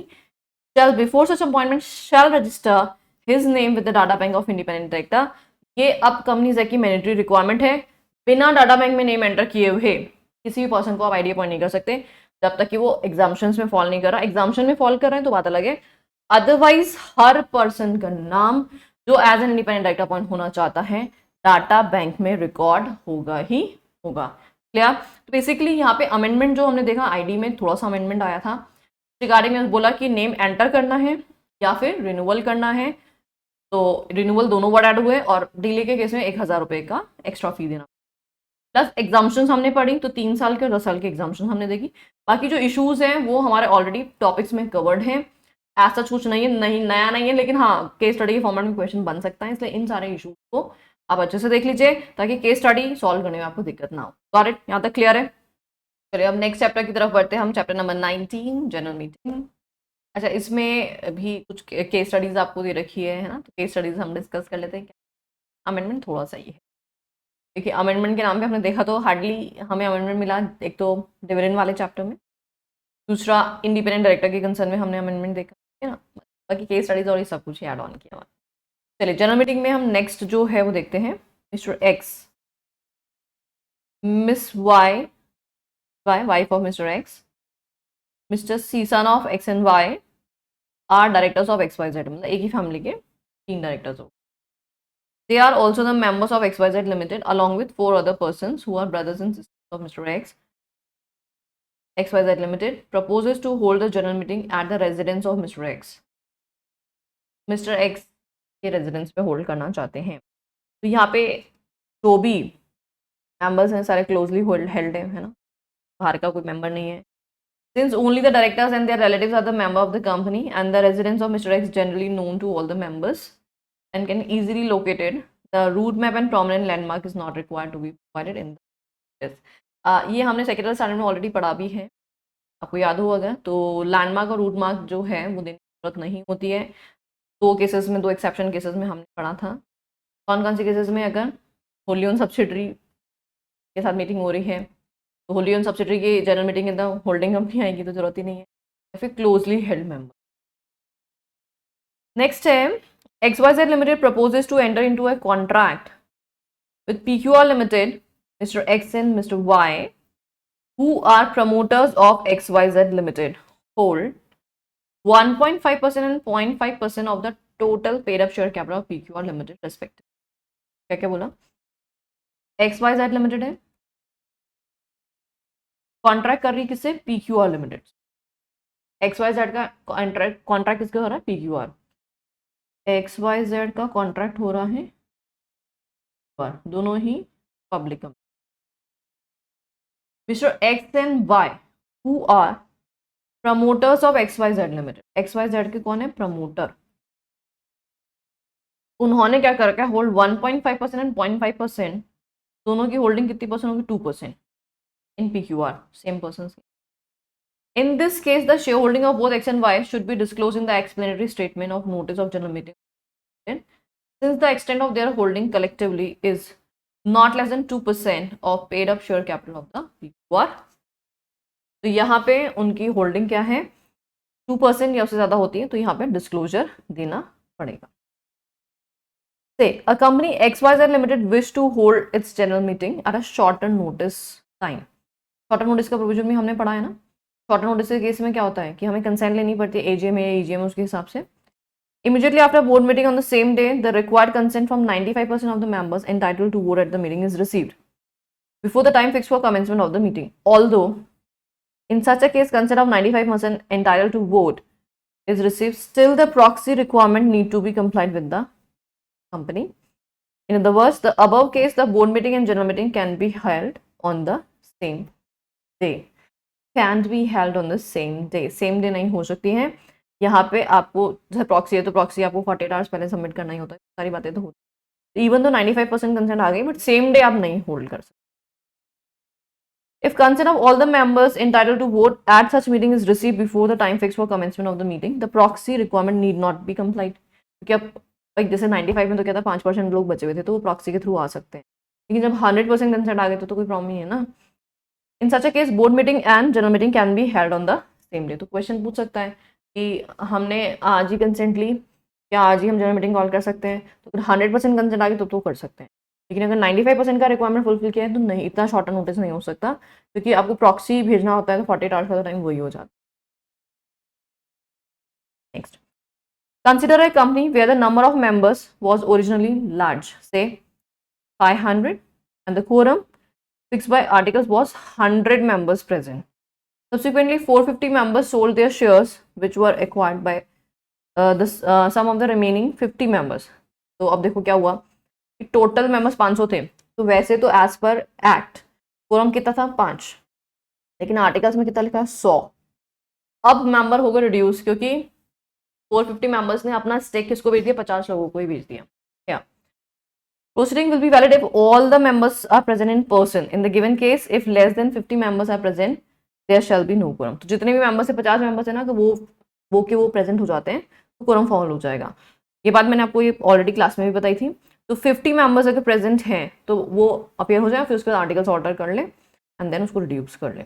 shall, before such appointment, shall register his name with the data bank of independent director. ये अब companies की mandatory requirement है. बिना data bank में name enter किए हुए किसी भी पर्सन को आप आईडी अपॉइंट नहीं कर सकते जब तक कि वो एग्जाम्शंस में फॉल नहीं कर रहा. एग्जाम्शन में फॉल कर रहे हैं तो बात अलग है, अदरवाइज हर पर्सन का नाम जो as an independent director appoint होना चाहता है डाटा बैंक में रिकॉर्ड होगा ही होगा. क्लियर? तो बेसिकली यहाँ पे अमेंडमेंट जो हमने देखा आईडी में थोड़ा सा अमेंडमेंट आया था रिगार्डिंग में, बोला कि नेम एंटर करना है या फिर रिन्यूअल करना है, तो रिन्यूअल दोनों वर्ड ऐड हुए और डिले के केस में 1000 रुपये का एक्स्ट्रा फी देना. प्लस एग्जाम्शन हमने पढ़ी तो 3 साल के और 10 साल के एग्जाम्शन हमने देखी. बाकी जो इश्यूज हैं वो हमारे ऑलरेडी टॉपिक्स में कवर्ड हैं, ऐसा कुछ नहीं है, नहीं नया नहीं है, लेकिन हाँ केस स्टडी के फॉर्मेट में क्वेश्चन बन सकता है, इसलिए इन सारे इशूज को आप अच्छे से देख लीजिए ताकि केस स्टडी सॉल्व करने में आपको दिक्कत ना हो. Got it? यहाँ तक क्लियर है? चलिए अब नेक्स्ट चैप्टर की तरफ बढ़ते हैं हम. Chapter number 19 general meeting. अच्छा, इसमें भी कुछ केस स्टडीज आपको दे रखी है ना, तो केस स्टडीज हम डिस्कस कर लेते हैं. अमेंडमेंट थोड़ा सा ही है. देखिए अमेंडमेंट के नाम पे हमने देखा तो हार्डली हमें अमेंडमेंट मिला, एक तो डिविडेंड वाले चैप्टर में, दूसरा इंडिपेंडेंट डायरेक्टर के कंसर्न में हमने अमेंडमेंट देखा है ना, बाकी केस स्टडीज और ये सब कुछ ऐड ऑन किया. चलिए जनरल मीटिंग में हम नेक्स्ट जो है वो देखते हैं. Mister X, miss Y, wife of mister X, mister C son of X and Y are directors of X Y Z. मतलब एक ही फैमिली के 3 डायरेक्टर्स हो. They are also the members of XYZ Limited along with 4 other persons who are brothers and sisters of Mr. X. XYZ Limited proposes to hold a general meeting at the residence of Mr. X. Mr. X के residence पे hold करना चाहते हैं. तो यहाँ पे जो भी मेंबर्स हैं सारे क्लोजली हेल्ड है ना, बाहर का कोई मेंबर नहीं है. Since only the directors and their relatives are the member of the company and the residence of Mr. X generally known to all the members and can easily located, the route map and prominent landmark is not required to be provided in this. ये हमने secretary standard में already पढ़ा भी है, आपको याद होगा. तो लैंडमार्क और रूट मार्क जो है वो देने की जरूरत नहीं होती है. 2 केसेस में, 2 एक्सेप्शन केसेस में हमने पढ़ा था. कौन कौन से केसेस में? अगर होली ओन सब्सिडरी के साथ मीटिंग हो रही है, तो होली ओन सब्सिडरी की general meeting in the holding company आएगी, तो जरूरत ही नहीं है। या फिर क्लोजली हेल्ड मेंबर। नेक्स्ट है XYZ limited proposes to enter into a contract with PQR Limited, Mr. X and Mr. Y, who are promoters of XYZ Limited, hold 1.5% and 0.5% of the total paid up share capital of PQR Limited respectively. क्या क्या बोला? XYZ Limited है, contract कर रही है किससे? PQR Limited। XYZ का contract किसके हो रहा है? PQR। XYZ का कॉन्ट्रैक्ट हो रहा है, दोनों ही public company. Mr. X and Y, who are promoters of XYZ Limited। XYZ के कौन है? प्रमोटर। उन्होंने क्या कर रखा है? होल्ड 1.5% एंड 0.5%, दोनों की होल्डिंग कितनी परसेंट होगी? 2% इन PQR, same person. In this case, the shareholding of both X and Y should be disclosed in the explanatory statement of notice of general meeting, since the extent of their holding collectively is not less than 2% of paid up share capital of the PQR। तो यहाँ पे उनकी holding क्या है? 2% या उससे ज़्यादा होती है, तो यहाँ पे डिस्क्लोजर देना पड़ेगा। Say, a company XYZ Limited wish to hold its general meeting at a shorter notice time। Shorter notice का प्रोविजन भी हमने पढ़ा है ना। शॉर्टर नोटिस के केस में क्या होता है कि हमें कंसेंट लेनी पड़ती है AGM या EGM उसके हिसाब से। Immediately after board meeting on the same day, the required consent from 95% of the members entitled to vote at the meeting is received before the time fixed for commencement of the meeting. Although in such a case consent of 95% entitled to vote is received, still the proxy requirement need to be complied with the company. In other words, the above case, the board meeting and general meeting can be held on the same day। Can't be held on the same day, same day नहीं हो सकती हैं। यहाँ पे आपको जैसे proxy है तो प्रॉक्सी आपको 48 आवर्स पहले सबमिट करना ही होता है, सारी बातें तो होती है। इवन तो 95% कंसेंट आ गई, बट सेम डे आप नहीं होल्ड कर सकते। If consent of all the members entitled to vote at such meeting is received before the time fixed for commencement of the meeting, the proxy requirement need not be complied। क्योंकि अब जैसे 95 में तो क्या था, 5% लोग बचे हुए थे, तो वो प्रॉक्सी के थ्रू आ सकते हैं। लेकिन जब 100% कंसेंट आ गए तो कोई प्रॉब्लम नहीं है ना। In such a case board meeting and general meeting can be held on the same day. तो क्वेश्चन पूछ सकता है कि हमने आज ही कंसेंट ली, क्या आज ही हम जनरल मीटिंग कॉल कर सकते हैं? तो अगर 100% कंसेंट आ गई तो कर सकते हैं, लेकिन अगर 95% का रिक्वायरमेंट फुलफिल किया है तो नहीं, इतना शॉर्टर नोटिस नहीं हो सकता, क्योंकि आपको प्रॉक्सी भेजना होता है तो 48 आवर्स का टाइम वही हो जाता है। Next, consider a company where the number of members was originally large, say 500, and the quorum fixed by articles was 100 members present. Subsequently, 450 members sold their shares, which were acquired by some of the remaining 50 members. तो अब देखो क्या हुआ कि total members 500 थे, तो वैसे तो एज पर एक्ट कोरम कितना था? 5, लेकिन आर्टिकल्स में कितना लिखा है? 100। अब मेंबर हो गए रिड्यूस, क्योंकि 450 मेंबर्स ने अपना स्टेक किसको बेच दिया? 50 लोगों को ही बेच दिया। क्या proceeding will be valid if all the members are present in person. In the given case, if less than 50 members are present, there shall be no quorum। तो जितने भी मेंबर्स है, 50 मेंबर्स है ना, तो वो प्रेजेंट हो जाते हैं तो quorum फॉर्म हो जाएगा। ये बात मैंने आपको ये ऑलरेडी क्लास में भी बताई थी। तो 50 मेंबर्स अगर प्रेजेंट हैं तो वो अपेयर हो जाए, फिर उसके बाद आर्टिकल्स ऑर्डर कर ले एंड देन उसको रिड्यूस कर ले।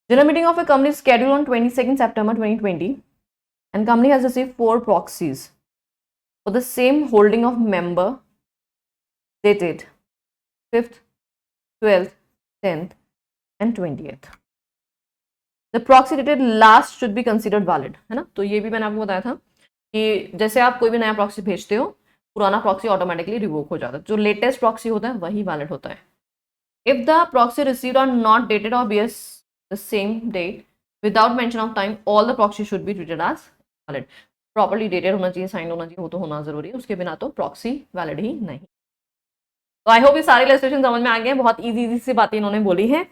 General meeting of A company scheduled on 22nd September 2020 and company has received 4 proxies for the same holding of member dated 5th, 12th, 10th and 20th. The proxy dated last should be considered valid, है ना। तो ये भी मैंने आपको बताया था कि जैसे आप कोई भी नया प्रॉक्सी भेजते हो, पुराना प्रॉक्सी ऑटोमेटिकली रिवोक हो जाता है, जो लेटेस्ट प्रॉक्सी होता है वही वैलिड होता है। If the proxy received are not dated और bears the same date without mention of time, all the proxy should be treated as valid. Properly dated होना चाहिए, साइन होना चाहिए, वो तो होना जरूरी है, उसके बिना तो प्रॉक्सी वैलिड ही नहीं। तो आई होप ये सारी इलस्ट्रेशन समझ में आ गए हैं, बहुत इजी सी बातें इन्होंने बोली है।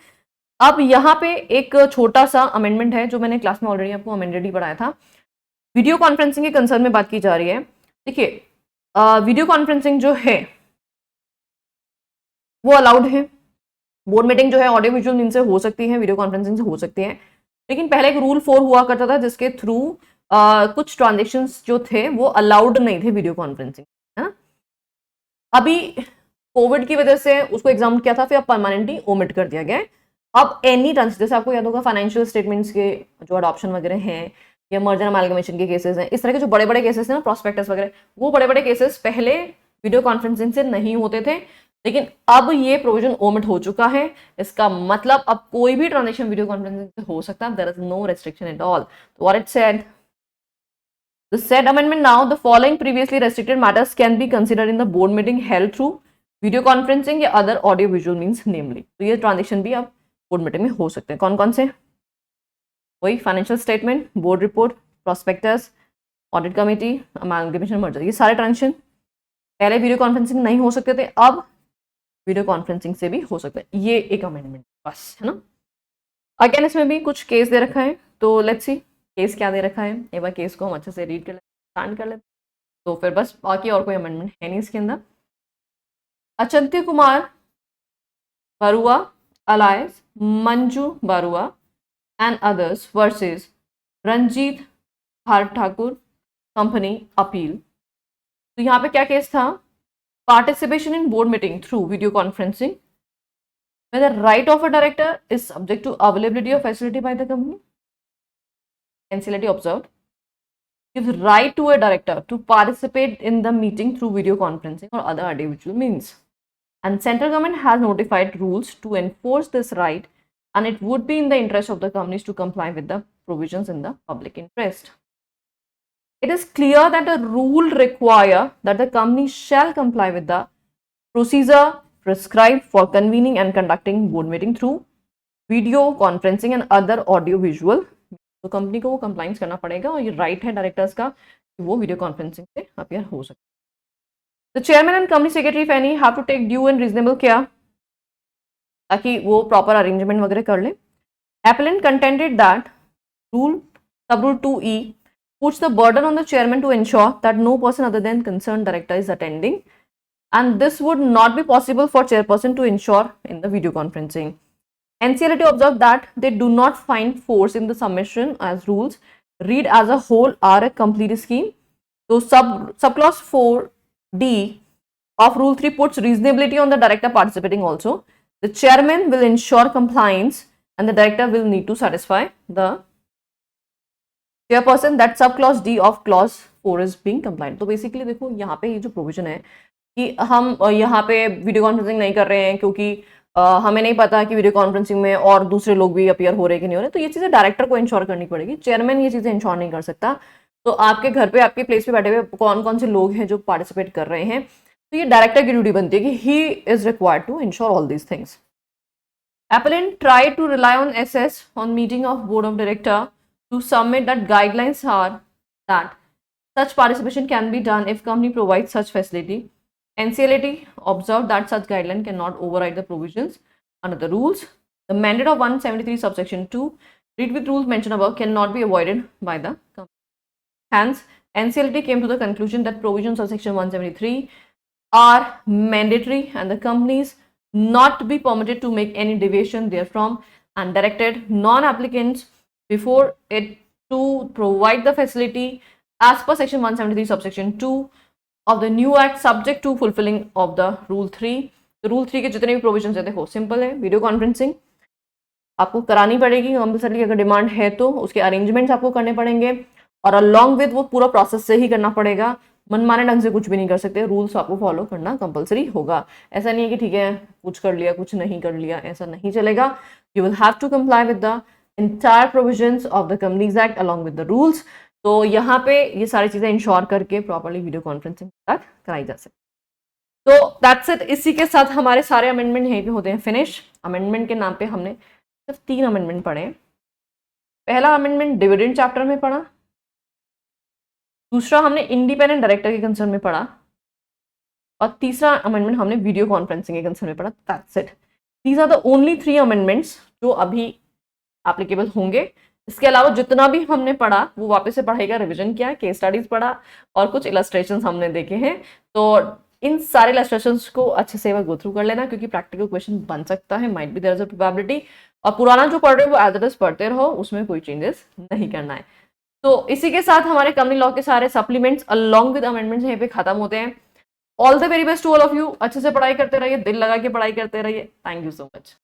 अब यहाँ पे एक छोटा सा अमेंडमेंट है जो मैंने क्लास में ऑलरेडी आपको अमेंडेड ही पढ़ाया था। वीडियो कॉन्फ्रेंसिंग के कंसर्न में बात की जा रही है। देखिए, वीडियो कॉन्फ्रेंसिंग जो है वो अलाउड है। बोर्ड मीटिंग जो है ऑडियो विजुअल मीन से हो सकती है, वीडियो कॉन्फ्रेंसिंग से हो सकती है, लेकिन पहले एक रूल 4 हुआ करता था जिसके थ्रू कुछ ट्रांजेक्शन्स जो थे वो अलाउड नहीं थे वीडियो कॉन्फ्रेंसिंग, है ना। अभी कोविड की वजह से उसको एग्जाम किया था, फिर अब परमानेंटली ओमिट कर दिया गया है। अब एनी ट्रांस, जैसे आपको याद होगा फाइनेंशियल स्टेटमेंट्स के जो अडॉप्शन वगैरह हैं या मर्जर अमालगमेशन के केसेस हैं, इस तरह के जो बड़े बड़े केसेस हैं ना, प्रोस्पेक्टस वगैरह, वो बड़े बड़े केसेस पहले वीडियो कॉन्फ्रेंसिंग से नहीं होते थे, लेकिन अब ये प्रोविजन ओमिट हो चुका है। इसका मतलब अब कोई भी ट्रांजेक्शन वीडियो कॉन्फ्रेंसिंग से हो सकता है, there is no restriction at all. तो what it said, the said amendment, now the following previously restricted matters can be considered in the board meeting held through video conferencing या other audio visual means नेमली। तो ये transaction भी आप board meeting में हो सकते हैं। कौन कौन से, वही financial statement, board report, prospectus, audit committee, amalgamation, merger, ये सारे ट्रांजेक्शन पहले वीडियो कॉन्फ्रेंसिंग नहीं हो सकते थे, अब वीडियो कॉन्फ्रेंसिंग से भी हो सकता है। ये एक अमेंडमेंट बस है ना। अगेन इसमें भी कुछ केस दे रखा है, तो लेट्स सी केस क्या दे रखा है। एक बार केस को हम अच्छे से रीड कर लेते, स्टार्ट कर लेते, तो फिर बस बाकी और कोई अमेंडमेंट है नहीं इसके अंदर। Achintya Kumar Barua alliance Manju Barua and others versus Ranjit Thakur company appeal. तो यहाँ पे क्या केस था, participation in board meeting through video conferencing where the right of a director is subject to availability of facility by the company. NCLT observed gives right to a director to participate in the meeting through video conferencing or other audiovisual means. And central government has notified rules to enforce this right, and it would be in the interest of the companies to comply with the provisions in the public interest. It is clear that the rule require that the company shall comply with the procedure prescribed for convening and conducting board meeting through video conferencing and other audio visual। तो company को वो compliance करना पड़ेगा, और ये right है directors का कि वो वीडियो कॉन्फ्रेंसिंग से अपीयर हो सकते। The chairman and company secretary if any have to take due and reasonable care, ताकि वो प्रॉपर अरेंजमेंट वगैरह कर ले। Appellant contended that Subrule 2E puts the burden on the chairman to ensure that no person other than concerned director is attending, and this would not be possible for chairperson to ensure in the video conferencing. NCLT observed that they do not find force in the submission as rules read as a whole are a complete scheme. So subclause 4D of Rule 3 puts reasonability on the director participating also. The chairman will ensure compliance and the director will need to satisfy the chairperson that subclause D of clause 4 is being compliant. तो basically देखो यहाँ पे ये जो provision है कि हम यहाँ पे वीडियो कॉन्फ्रेंसिंग नहीं कर रहे हैं क्योंकि हमें नहीं पता कि वीडियो कॉन्फ्रेंसिंग में और दूसरे लोग भी अपीयर हो रहे कि नहीं हो रहे, तो ये चीज़ें डायरेक्टर को इंश्योर करनी पड़ेगी, चेयरमैन ये चीज़ें इंश्योर नहीं कर सकता। तो आपके घर पे आपके प्लेस पे बैठे हुए कौन कौन से लोग हैं जो पार्टिसिपेट कर रहे हैं, तो ये डायरेक्टर की ड्यूटी बनती है कि he is required to ensure all these things. Appellant tried to rely on SS on meeting of board of director to submit that guidelines are that such participation can be done if company provides such facility. NCLT observed that such guideline cannot override the provisions under the rules. The mandate of 173 subsection 2 read with rules mentioned above cannot be avoided by the company. Hence, NCLT came to the conclusion that provisions of section 173 are mandatory and the companies not be permitted to make any deviation therefrom, and directed non-applicants before it to provide the facility as per section 173 subsection 2 of the new act subject to fulfilling of the rule 3. तो rule 3 के जितने भी provision है देखो simple है, video conferencing आपको करानी पड़ेगी कंपल्सरी, अगर डिमांड है तो उसके अरेंजमेंट्स आपको करने पड़ेंगे, और अलॉन्ग विद वो पूरा प्रोसेस से ही करना पड़ेगा, मनमाने ढंग से कुछ भी नहीं कर सकते, रूल्स आपको फॉलो करना कंपलसरी होगा। ऐसा नहीं है कि ठीक है कुछ कर लिया कुछ नहीं कर लिया, ऐसा नहीं चलेगा। You will have to comply with the entire provisions of the companies act along with the rules. तो यहाँ पे ये सारी चीज़ें इंश्योर करके प्रॉपरली वीडियो कॉन्फ्रेंसिंग तक कराई जा सकती। तो दैट्स इट, इसी के साथ हमारे सारे अमेंडमेंट यहीं पे होते हैं फिनिश। अमेंडमेंट के नाम पे हमने सिर्फ 3 अमेंडमेंट पढ़े हैं। पहला अमेंडमेंट डिविडेंड चैप्टर में पढ़ा, दूसरा हमने इंडिपेंडेंट डायरेक्टर के कंसर्न में पढ़ा, और तीसरा अमेंडमेंट हमने वीडियो कॉन्फ्रेंसिंग के कंसर्न में पढ़ा। That's it, these are the only 3 amendments जो अभी एप्लीकेबल होंगे। इसके अलावा जितना भी हमने पढ़ा वो वापस से पढ़ाई का रिविजन किया, केस स्टडीज पढ़ा और कुछ इलस्ट्रेशंस हमने देखे हैं। तो इन सारे इलस्ट्रेशंस को अच्छे से गो थ्रू कर लेना, क्योंकि प्रैक्टिकल क्वेश्चन बन सकता है, might be there is a probability. और पुराना जो पढ़ रहे हो वो एज इट इज पढ़ते रहो, उसमें कोई चेंजेस नहीं करना है। तो इसी के साथ हमारे कंपनी लॉ के सारे सप्लीमेंट्स अलॉन्ग विद अमेंडमेंट्स यहीं पे खत्म होते हैं। All the very best to all of you. अच्छे से पढ़ाई करते रहिए, दिल लगा के पढ़ाई करते रहिए। Thank you so much.